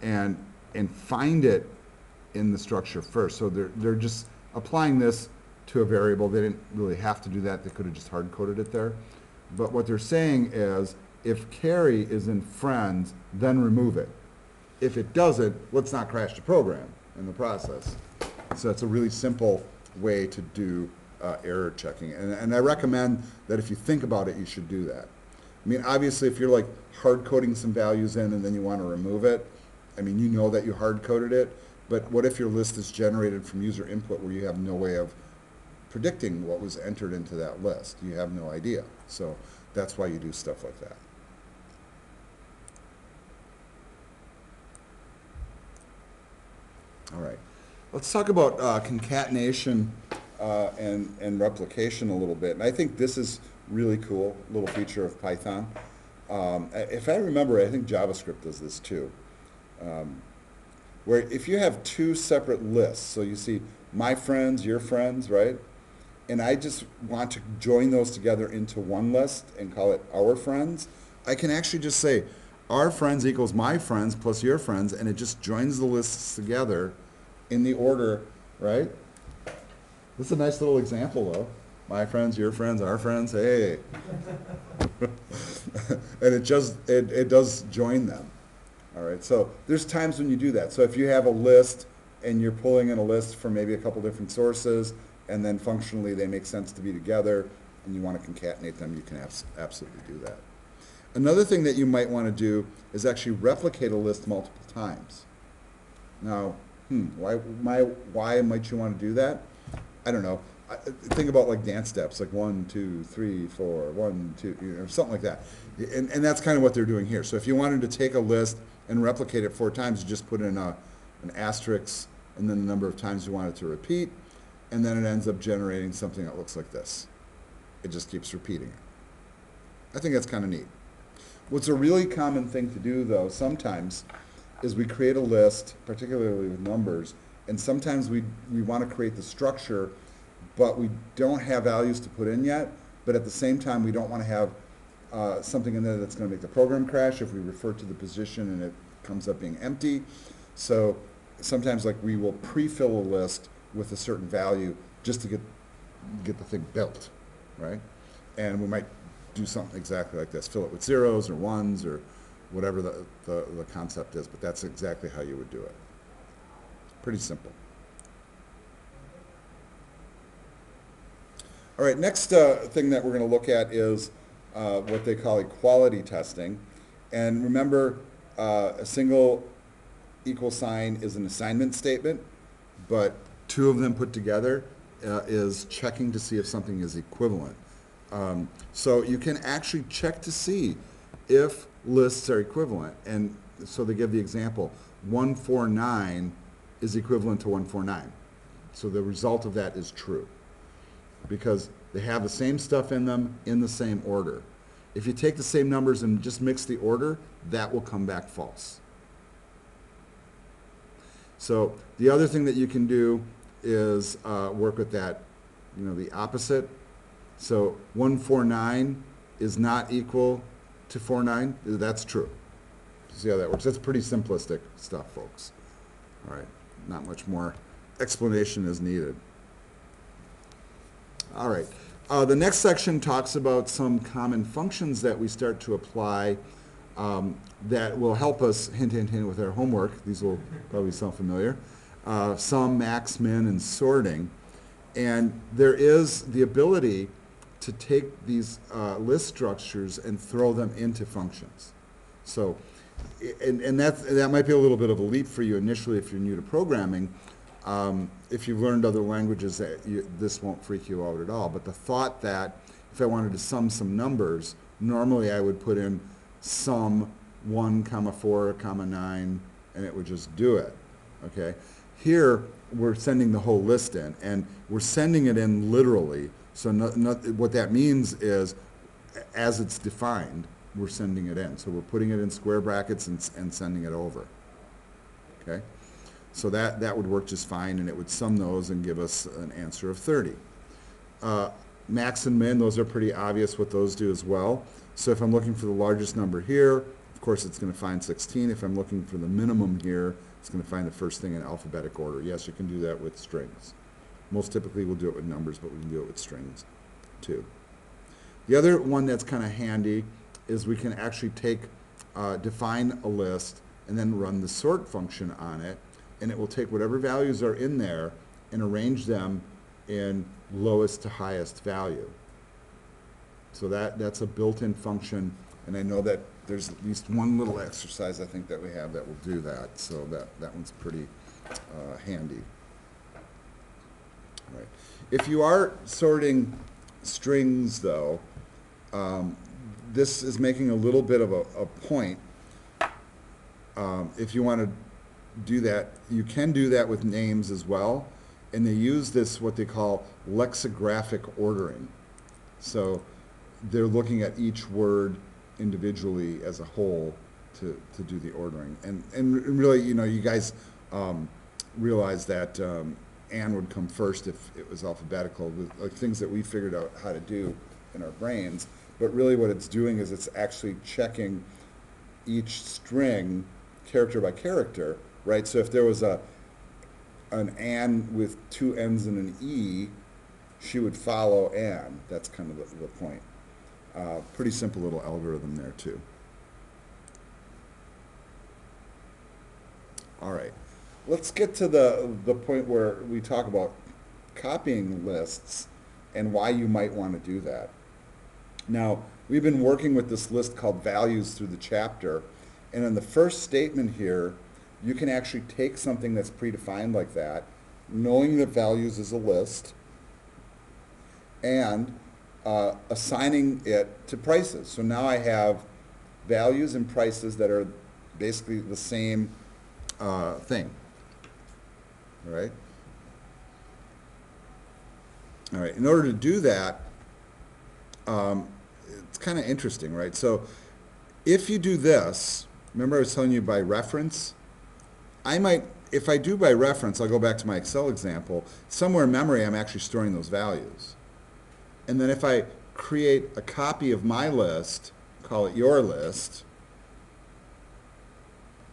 and find it in the structure first. So they're just applying this to a variable. They didn't really have to do that. They could have just hard-coded it there. But what they're saying is, if carry is in friends, then remove it. If it doesn't, let's not crash the program in the process. So it's a really simple way to do error checking. And I recommend that if you think about it, you should do that. I mean, obviously, if you're like hard-coding some values in and then you want to remove it, I mean, you know that you hard-coded it, but what if your list is generated from user input where you have no way of predicting what was entered into that list? You have no idea. So that's why you do stuff like that. All right. Let's talk about concatenation and replication a little bit. And I think this is really cool, little feature of Python. If I remember, I think JavaScript does this too. Where if you have two separate lists, so you see my friends, your friends, right? And I just want to join those together into one list and call it our friends, I can actually just say our friends equals my friends plus your friends, and it just joins the lists together in the order, right? This is a nice little example though. My friends, your friends, our friends, hey. And it does join them. All right, so there's times when you do that. So if you have a list and you're pulling in a list from maybe a couple different sources, and then functionally they make sense to be together, and you want to concatenate them, you can absolutely do that. Another thing that you might want to do is actually replicate a list multiple times. Now, why might you want to do that? I don't know. Think about like dance steps, like 1, 2, 3, 4, 1, 2, you know, something like that. And that's kind of what they're doing here. So if you wanted to take a list and replicate it 4 times, you just put in an asterisk and then the number of times you want it to repeat, and then it ends up generating something that looks like this. It just keeps repeating it. I think that's kind of neat. What's a really common thing to do, though, sometimes, is we create a list, particularly with numbers, and sometimes we want to create the structure, but we don't have values to put in yet, but at the same time, we don't want to have something in there that's going to make the program crash if we refer to the position and it comes up being empty. So sometimes like we will pre-fill a list with a certain value just to get the thing built, right? And we might do something exactly like this, fill it with zeros or ones or whatever the concept is, but that's exactly how you would do it. Pretty simple. All right, next thing that we're going to look at is what they call equality testing. And remember, a single equal sign is an assignment statement, but 2 of them put together is checking to see if something is equivalent. So you can actually check to see if lists are equivalent. And so they give the example, 149 is equivalent to 149. So the result of that is true, because they have the same stuff in them in the same order. If you take the same numbers and just mix the order, that will come back false. So the other thing that you can do is work with that, the opposite. So 149 is not equal to 49. That's true. See how that works? That's pretty simplistic stuff, folks. All right, not much more explanation is needed. All right. The next section talks about some common functions that we start to apply that will help us, hint, hint, hint, with our homework. These will probably sound familiar. Sum, max, min, and sorting. And there is the ability to take these list structures and throw them into functions. So, and that might be a little bit of a leap for you initially if you're new to programming. If you've learned other languages, this won't freak you out at all. But the thought that if I wanted to sum some numbers, normally I would put in sum 1, 4, 9, and it would just do it. Okay. Here we're sending the whole list in, and we're sending it in literally. So what that means is, as it's defined, we're sending it in. So we're putting it in square brackets and sending it over. Okay. So that would work just fine, and it would sum those and give us an answer of 30. max and min, those are pretty obvious what those do as well. So if I'm looking for the largest number here, of course it's going to find 16. If I'm looking for the minimum here, it's going to find the first thing in alphabetic order. Yes, you can do that with strings. Most typically we'll do it with numbers, but we can do it with strings too. The other one that's kind of handy is we can actually define a list and then run the sort function on it, and it will take whatever values are in there and arrange them in lowest to highest value. So that's a built-in function, and I know that there's at least one little exercise I think that we have that will do that, so that one's pretty handy. All right. If you are sorting strings, though, this is making a little bit of a point. If you want to do that, you can do that with names as well, and they use this, what they call lexicographic ordering. So they're looking at each word individually as a whole to do the ordering. And really, you know, you guys realize that and would come first if it was alphabetical, with like things that we figured out how to do in our brains. But really what it's doing is it's actually checking each string character by character, right? So if there was an "and" with two N's and an E, she would follow "and." That's kind of the point. Pretty simple little algorithm there too. All right, let's get to the point where we talk about copying lists and why you might want to do that. Now, we've been working with this list called values through the chapter, and in the first statement here, you can actually take something that's predefined like that, knowing that values is a list, and assigning it to prices. So now I have values and prices that are basically the same thing. All right? All right, in order to do that, it's kind of interesting, right? So if you do this, remember I was telling you by reference? I might, if I do by reference, I'll go back to my Excel example, somewhere in memory I'm actually storing those values. And then if I create a copy of my list, call it your list,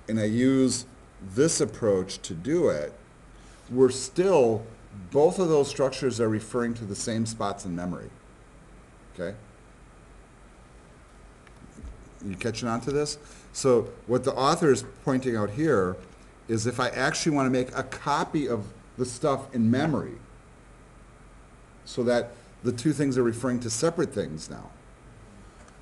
and I use this approach to do it, we're still, both of those structures are referring to the same spots in memory. Okay? You catching on to this? So what the author is pointing out here is if I actually want to make a copy of the stuff in memory so that the two things are referring to separate things now,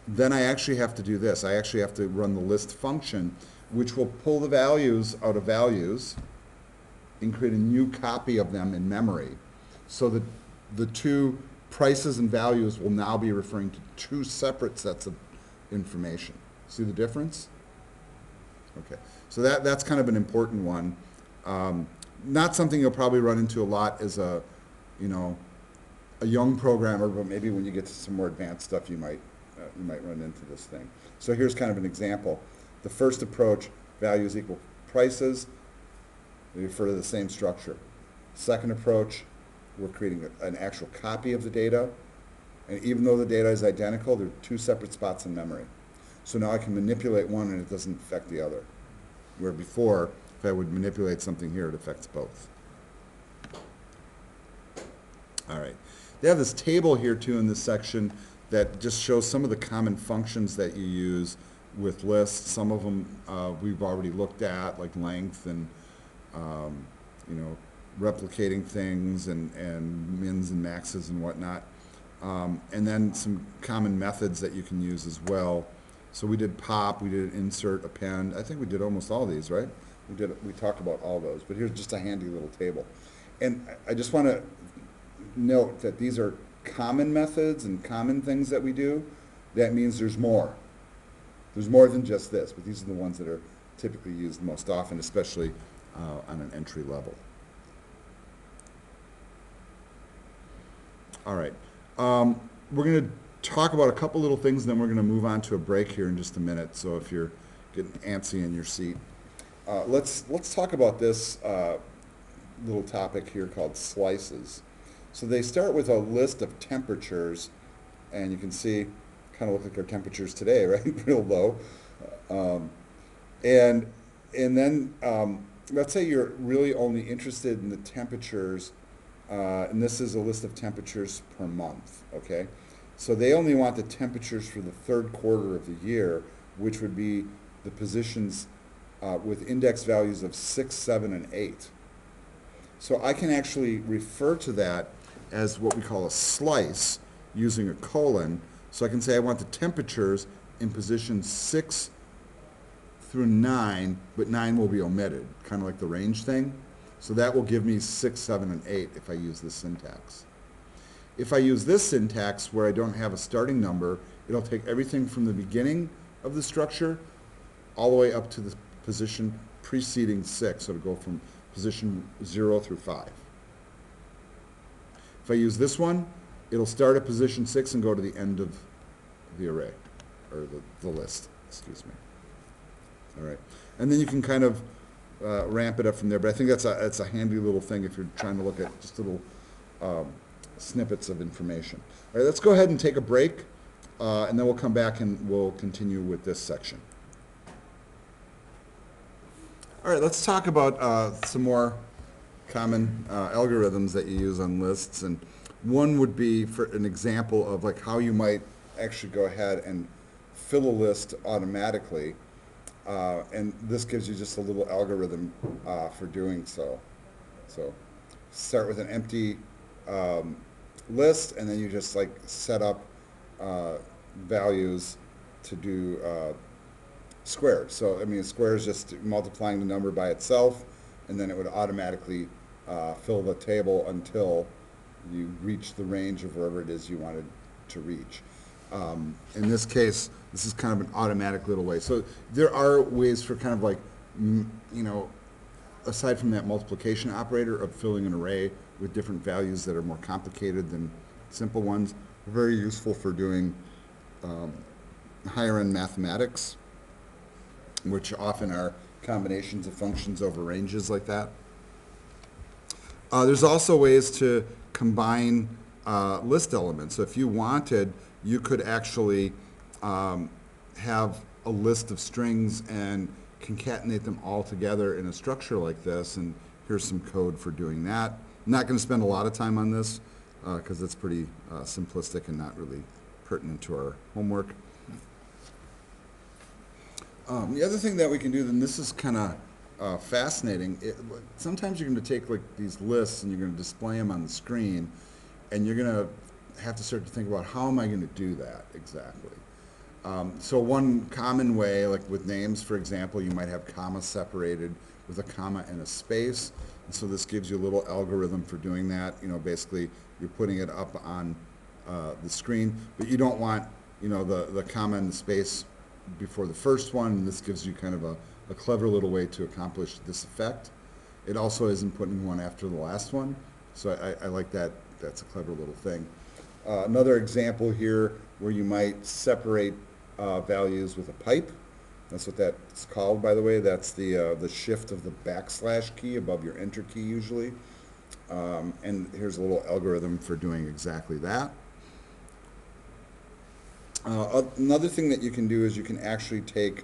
then I actually have to do this. I actually have to run the list function, which will pull the values out of values and create a new copy of them in memory, so that the two prices and values will now be referring to two separate sets of information. See the difference? Okay, so that's kind of an important one. Not something you'll probably run into a lot as a young programmer, but maybe when you get to some more advanced stuff, you might run into this thing. So here's kind of an example. The first approach, values equal prices, we refer to the same structure. Second approach, we're creating an actual copy of the data, and even though the data is identical, there are two separate spots in memory. So now I can manipulate one and it doesn't affect the other. Where before, if I would manipulate something here, it affects both. All right. They have this table here too in this section that just shows some of the common functions that you use with lists. Some of them we've already looked at, like length and replicating things and mins and maxes and whatnot. And then some common methods that you can use as well. So we did pop, we did insert, append. I think we did almost all these, right? We talked about all those, but here's just a handy little table. And I just want to note that these are common methods and common things that we do. That means there's more. There's more than just this, but these are the ones that are typically used most often, especially on an entry level. All right. We're going to talk about a couple little things, and then we're going to move on to a break here in just a minute. So if you're getting antsy in your seat, let's talk about this little topic here called slices. So they start with a list of temperatures, and you can see, kind of look like our temperatures today, right? Real low. Um, and and then let's say you're really only interested in the temperatures, and this is a list of temperatures per month, okay? So they only want the temperatures for the third quarter of the year, which would be the positions with index values of 6, 7, and 8. So I can actually refer to that as what we call a slice using a colon. So I can say I want the temperatures in position 6 through 9, but 9 will be omitted, kind of like the range thing. So that will give me 6, 7, and 8 if I use this syntax. If I use this syntax where I don't have a starting number, it'll take everything from the beginning of the structure all the way up to the position preceding 6. So it'll go from position 0 through 5. If I use this one, it'll start at position 6 and go to the end of the array, or the list, excuse me. All right, and then you can kind of ramp it up from there, but I think that's a handy little thing if you're trying to look at just little snippets of information. All right, let's go ahead and take a break, and then we'll come back and we'll continue with this section. All right, let's talk about some more common algorithms that you use on lists, and one would be for an example of like how you might actually go ahead and fill a list automatically, and this gives you just a little algorithm for doing so. So start with an empty list, and then you just like set up values to do squared. So I mean, a square is just multiplying the number by itself, and then it would automatically fill the table until you reach the range of wherever it is you wanted to reach. In this case, this is kind of an automatic little way. So there are ways for kind of like, you know, aside from that multiplication operator of filling an array with different values that are more complicated than simple ones, very useful for doing higher end mathematics, which often are combinations of functions over ranges like that. There's also ways to combine list elements. So if you wanted, you could actually have a list of strings and concatenate them all together in a structure like this, and here's some code for doing that. I'm not going to spend a lot of time on this because it's pretty simplistic and not really pertinent to our homework. The other thing that we can do, then this is kind of fascinating. Sometimes you're going to take like these lists and you're going to display them on the screen, and you're going to have to start to think about how am I going to do that exactly. So one common way, like with names, for example, you might have comma separated with a comma and a space. And so this gives you a little algorithm for doing that. You know, basically you're putting it up on the screen, but you don't want, you know, the comma and the space before the first one, and this gives you kind of a clever little way to accomplish this effect. It also isn't putting one after the last one, so I like that. That's a clever little thing. Another example here where you might separate values with a pipe. That's what that's called, by the way. That's the shift of the backslash key above your enter key usually. And here's a little algorithm for doing exactly that. Another thing that you can do is you can actually take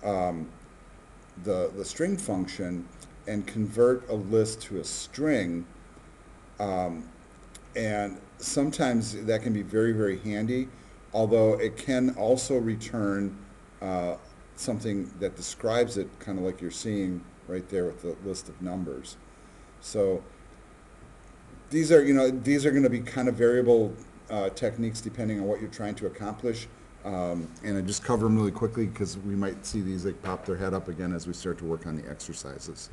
the string function and convert a list to a string, and sometimes that can be very, very handy, although it can also return something that describes it, kind of like you're seeing right there with the list of numbers. So these are, you know, these are going to be kind of variable techniques depending on what you're trying to accomplish. And I just cover them really quickly because we might see these like pop their head up again as we start to work on the exercises.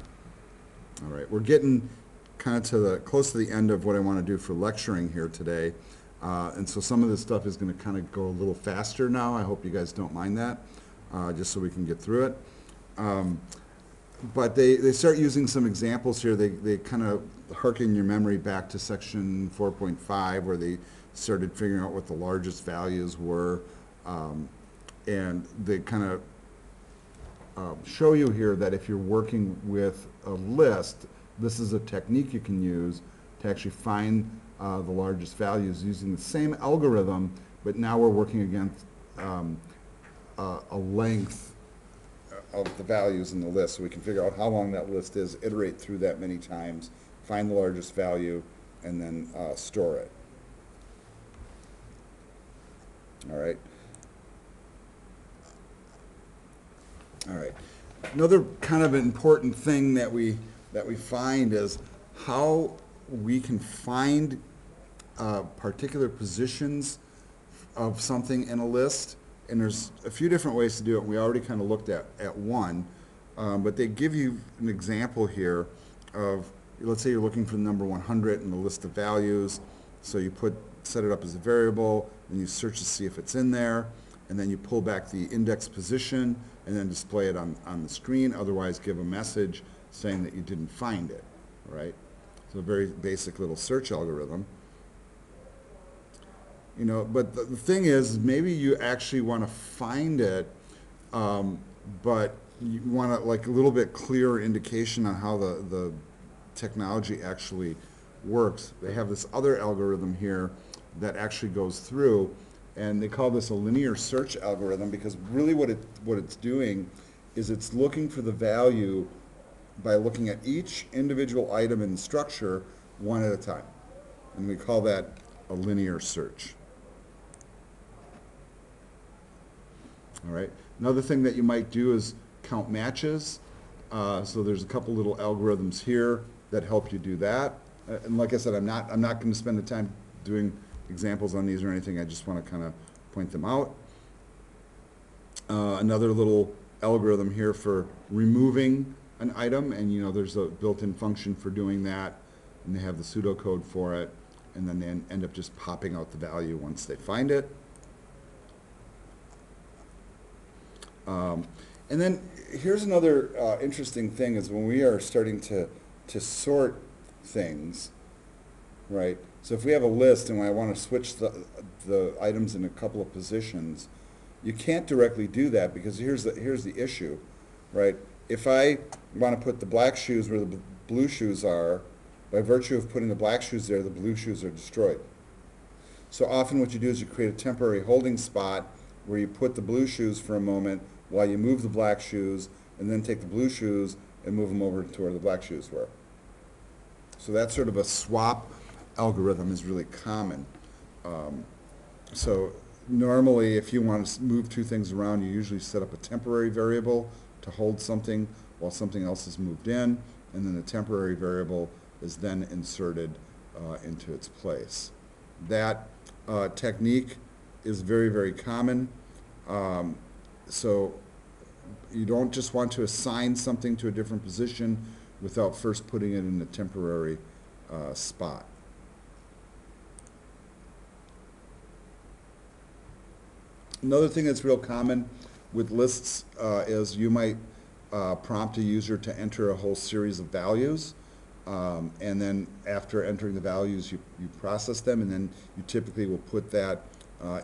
All right, we're getting kind of to close to the end of what I want to do for lecturing here today. And so some of this stuff is going to kind of go a little faster now. I hope you guys don't mind that, just so we can get through it. But they start using some examples here. They kind of harken your memory back to section 4.5 where they started figuring out what the largest values were. And they kind of show you here that if you're working with a list, this is a technique you can use to actually find the largest values using the same algorithm, but now we're working against a length of the values in the list, so we can figure out how long that list is, iterate through that many times, find the largest value, and then store it. All right. All right. Another kind of important thing that we find is how we can find particular positions of something in a list. And there's a few different ways to do it. We already kind of looked at one, but they give you an example here of, let's say you're looking for the number 100 in the list of values. So you set it up as a variable, and you search to see if it's in there, and then you pull back the index position and then display it on the screen. Otherwise, give a message saying that you didn't find it, right? So a very basic little search algorithm. You know, but the thing is, maybe you actually want to find it, but you want like a little bit clearer indication on how the technology actually works. They have this other algorithm here that actually goes through, and they call this a linear search algorithm, because really what it's doing is it's looking for the value by looking at each individual item in the structure one at a time. And we call that a linear search. All right. Another thing that you might do is count matches. So there's a couple little algorithms here that help you do that. And like I said, I'm not going to spend the time doing examples on these or anything. I just want to kind of point them out. Another little algorithm here for removing an item, and you know there's a built-in function for doing that, and they have the pseudocode for it, and then they end up just popping out the value once they find it. And then here's another interesting thing is when we are starting to sort things, right? So if we have a list and I want to switch the items in a couple of positions, you can't directly do that, because here's the issue, right? If I want to put the black shoes where the blue shoes are, by virtue of putting the black shoes there, the blue shoes are destroyed. So often what you do is you create a temporary holding spot where you put the blue shoes for a moment while you move the black shoes, and then take the blue shoes and move them over to where the black shoes were. So that sort of a swap algorithm is really common. So normally if you want to move two things around, you usually set up a temporary variable to hold something while something else is moved in, and then the temporary variable is then inserted into its place. That technique is very, very common. So you don't just want to assign something to a different position without first putting it in a temporary spot. Another thing that's real common with lists is you might prompt a user to enter a whole series of values, and then after entering the values you process them, and then you typically will put that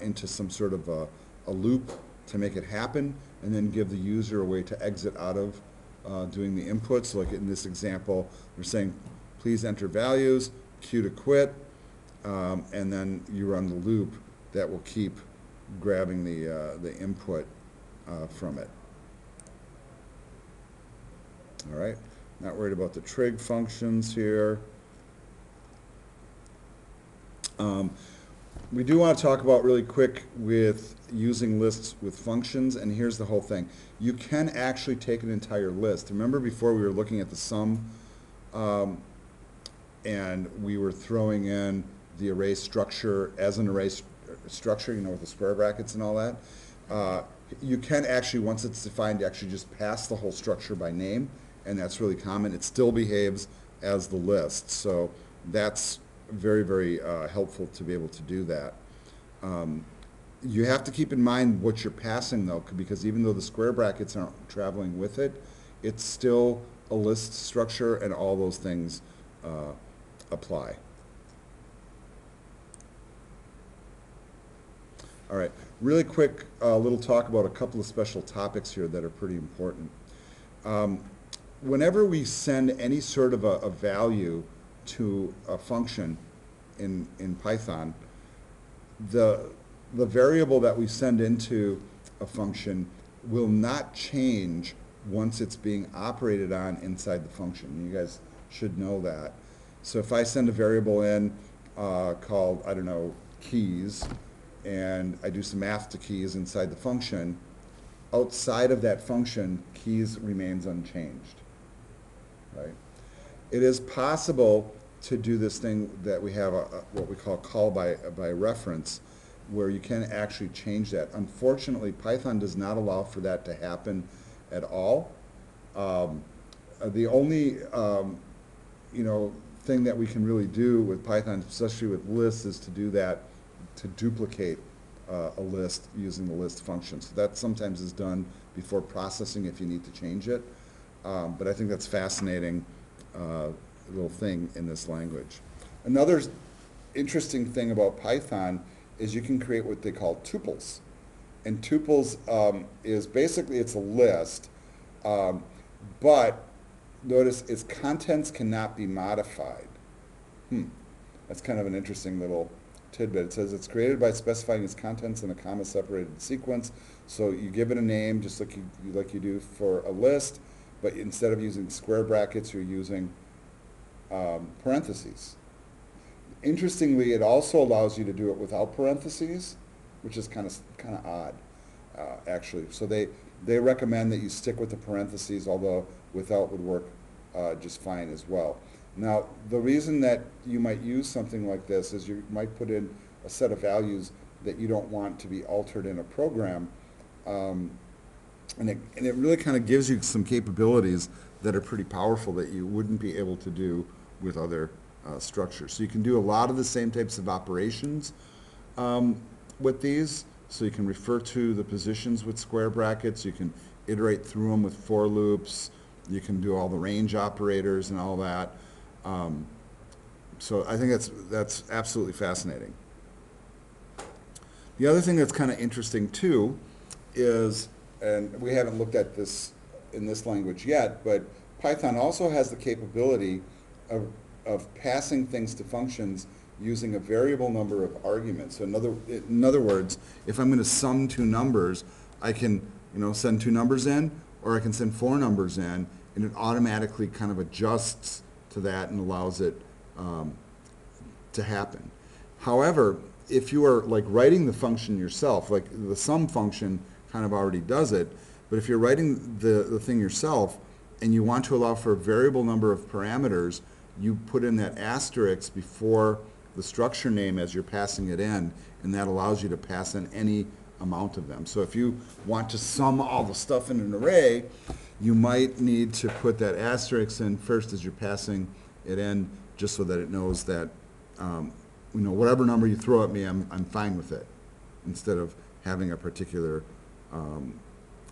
into some sort of a loop to make it happen, and then give the user a way to exit out of doing the inputs. So like in this example, they're saying, please enter values, Q to quit, and then you run the loop that will keep grabbing the input from it. All right, not worried about the trig functions here. We do want to talk about really quick with using lists with functions, and here's the whole thing. You can actually take an entire list. Remember before we were looking at the sum, and we were throwing in the array structure as an array structure, you know, with the square brackets and all that. You can actually, once it's defined, actually just pass the whole structure by name, and that's really common. It still behaves as the list, so that's very, very helpful to be able to do that. You have to keep in mind what you're passing, though, because even though the square brackets aren't traveling with it, it's still a list structure, and all those things apply. All right, really quick little talk about a couple of special topics here that are pretty important. Whenever we send any sort of a value to a function, in Python, the variable that we send into a function will not change once it's being operated on inside the function. You guys should know that. So if I send a variable in called, I don't know, keys, and I do some math to keys inside the function, outside of that function, keys remains unchanged, right? It is possible to do this thing that we have, what we call by reference, where you can actually change that. Unfortunately, Python does not allow for that to happen at all. The only thing that we can really do with Python, especially with lists, is to do that, to duplicate a list using the list function. So that sometimes is done before processing if you need to change it. But I think that's fascinating little thing in this language. Another interesting thing about Python is you can create what they call tuples. And tuples is basically, it's a list, but notice its contents cannot be modified. That's kind of an interesting little tidbit. It says it's created by specifying its contents in a comma-separated sequence. So you give it a name just like you do for a list, but instead of using square brackets, you're using parentheses. Interestingly, it also allows you to do it without parentheses, which is kind of odd, actually. So they recommend that you stick with the parentheses, although without would work just fine as well. Now, the reason that you might use something like this is you might put in a set of values that you don't want to be altered in a program, and it really kind of gives you some capabilities that are pretty powerful that you wouldn't be able to do with other structures. So you can do a lot of the same types of operations with these. So you can refer to the positions with square brackets. You can iterate through them with for loops. You can do all the range operators and all that. So I think that's absolutely fascinating. The other thing that's kind of interesting too is, and we haven't looked at this in this language yet, but Python also has the capability of passing things to functions using a variable number of arguments. So in other words, if I'm going to sum two numbers, I can send two numbers in, or I can send four numbers in, and it automatically kind of adjusts to that and allows it to happen. However, if you are like writing the function yourself, like the sum function kind of already does it, but if you're writing the thing yourself and you want to allow for a variable number of parameters, you put in that asterisk before the structure name as you're passing it in, and that allows you to pass in any amount of them. So if you want to sum all the stuff in an array, you might need to put that asterisk in first as you're passing it in, just so that it knows that whatever number you throw at me, I'm fine with it, instead of having a particular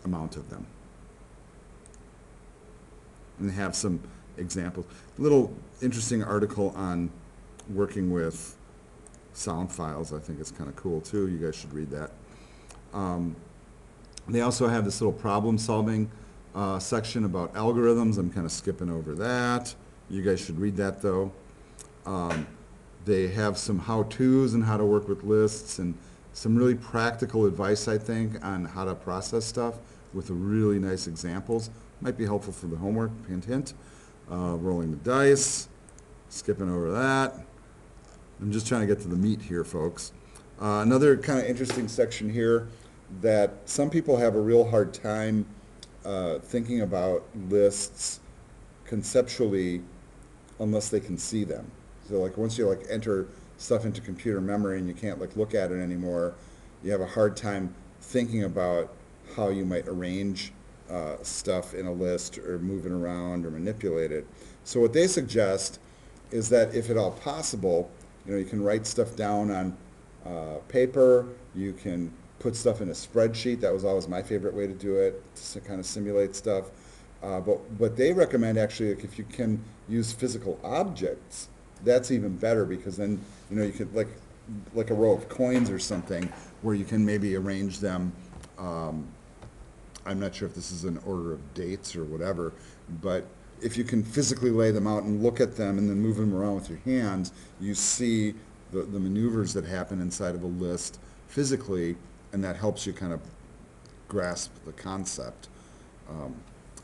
amount of them. And they have some examples. A little interesting article on working with sound files. I think it's kind of cool too. You guys should read that. They also have this little problem-solving section about algorithms. I'm kind of skipping over that. You guys should read that though. They have some how-tos and how to work with lists, and some really practical advice, I think, on how to process stuff with really nice examples. Might be helpful for the homework, hint, hint. Rolling the dice, skipping over that. I'm just trying to get to the meat here, folks. Another kind of interesting section here that some people have a real hard time thinking about lists conceptually unless they can see them. So like once you enter stuff into computer memory and you can't look at it anymore, you have a hard time thinking about how you might arrange stuff in a list or move it around or manipulate it. So what they suggest is that if at all possible, you can write stuff down on paper, you can put stuff in a spreadsheet. That was always my favorite way to do it, to kind of simulate stuff. But they recommend actually, if you can use physical objects, that's even better, because then you could like a row of coins or something where you can maybe arrange them. I'm not sure if this is an order of dates or whatever, but if you can physically lay them out and look at them and then move them around with your hands, you see the maneuvers that happen inside of a list physically, and that helps you kind of grasp the concept.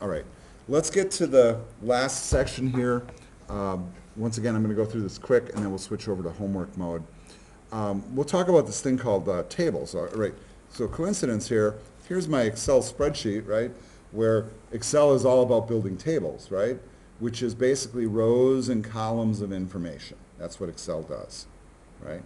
All right, let's get to the last section here. Once again, I'm going to go through this quick, and then we'll switch over to homework mode. We'll talk about this thing called tables. All right, so coincidence here. Here's my Excel spreadsheet, right, where Excel is all about building tables, right, which is basically rows and columns of information. That's what Excel does, right?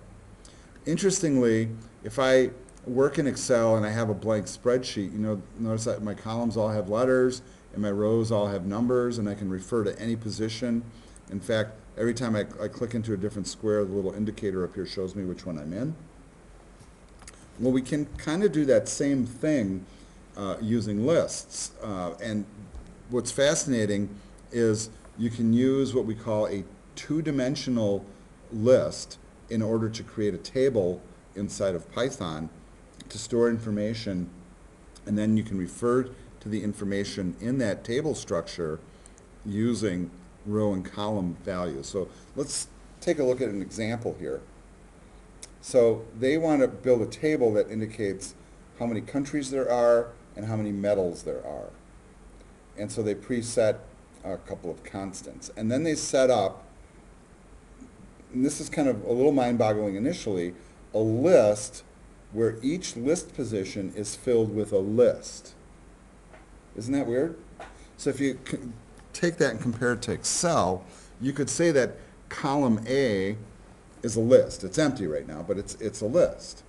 Interestingly, if I work in Excel and I have a blank spreadsheet, notice that my columns all have letters and my rows all have numbers, and I can refer to any position. In fact, every time I click into a different square, the little indicator up here shows me which one I'm in. Well, we can kind of do that same thing using lists. And what's fascinating is you can use what we call a two-dimensional list in order to create a table inside of Python to store information, and then you can refer to the information in that table structure using row and column values. So let's take a look at an example here. So they want to build a table that indicates how many countries there are and how many metals there are. And so they preset a couple of constants. And then they set up, and this is kind of a little mind-boggling initially, a list where each list position is filled with a list. Isn't that weird? So if you take that and compare it to Excel, you could say that column A is a list. It's empty right now, but it's a list.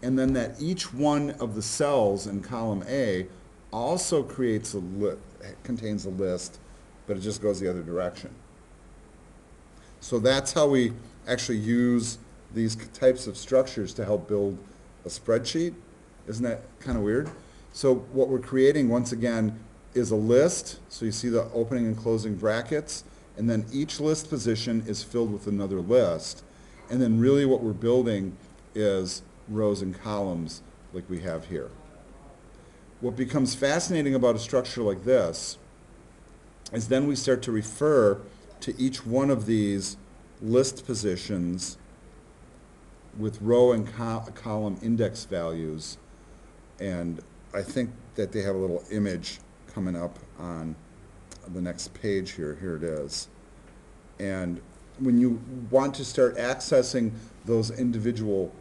And then that each one of the cells in column A also contains a list, but it just goes the other direction. So that's how we actually use these types of structures to help build a spreadsheet. Isn't that kind of weird? So what we're creating, once again, is a list. So you see the opening and closing brackets, and then each list position is filled with another list. And then really what we're building is rows and columns like we have here. What becomes fascinating about a structure like this is then we start to refer to each one of these list positions with row and column index values. And I think that they have a little image coming up on the next page here. Here it is. And when you want to start accessing those individual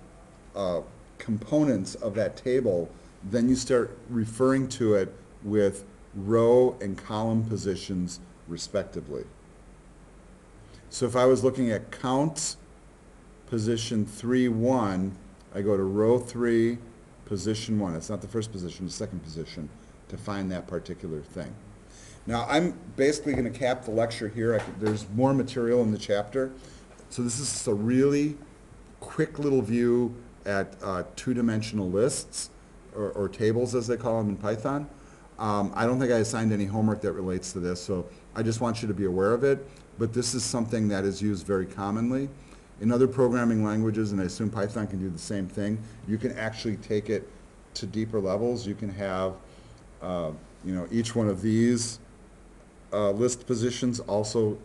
components of that table, then you start referring to it with row and column positions respectively. So if I was looking at counts position 3-1, I go to row 3, position 1. It's not the first position, the second position, to find that particular thing. Now, I'm basically going to cap the lecture here. There's more material in the chapter. So this is just a really quick little view at two-dimensional lists, or tables as they call them in Python. I don't think I assigned any homework that relates to this, so I just want you to be aware of it. But this is something that is used very commonly. In other programming languages, and I assume Python can do the same thing, you can actually take it to deeper levels. You can have each one of these list positions also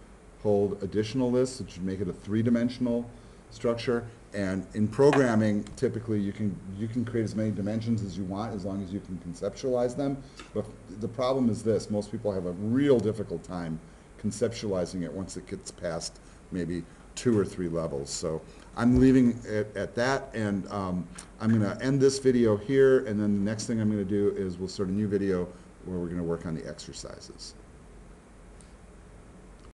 hold additional lists, which would make it a three-dimensional structure. And in programming, typically you can create as many dimensions as you want as long as you can conceptualize them. But the problem is this: most people have a real difficult time conceptualizing it once it gets past maybe 2 or 3 levels. So I'm leaving it at that, and I'm going to end this video here, and then the next thing I'm going to do is we'll start a new video where we're going to work on the exercises.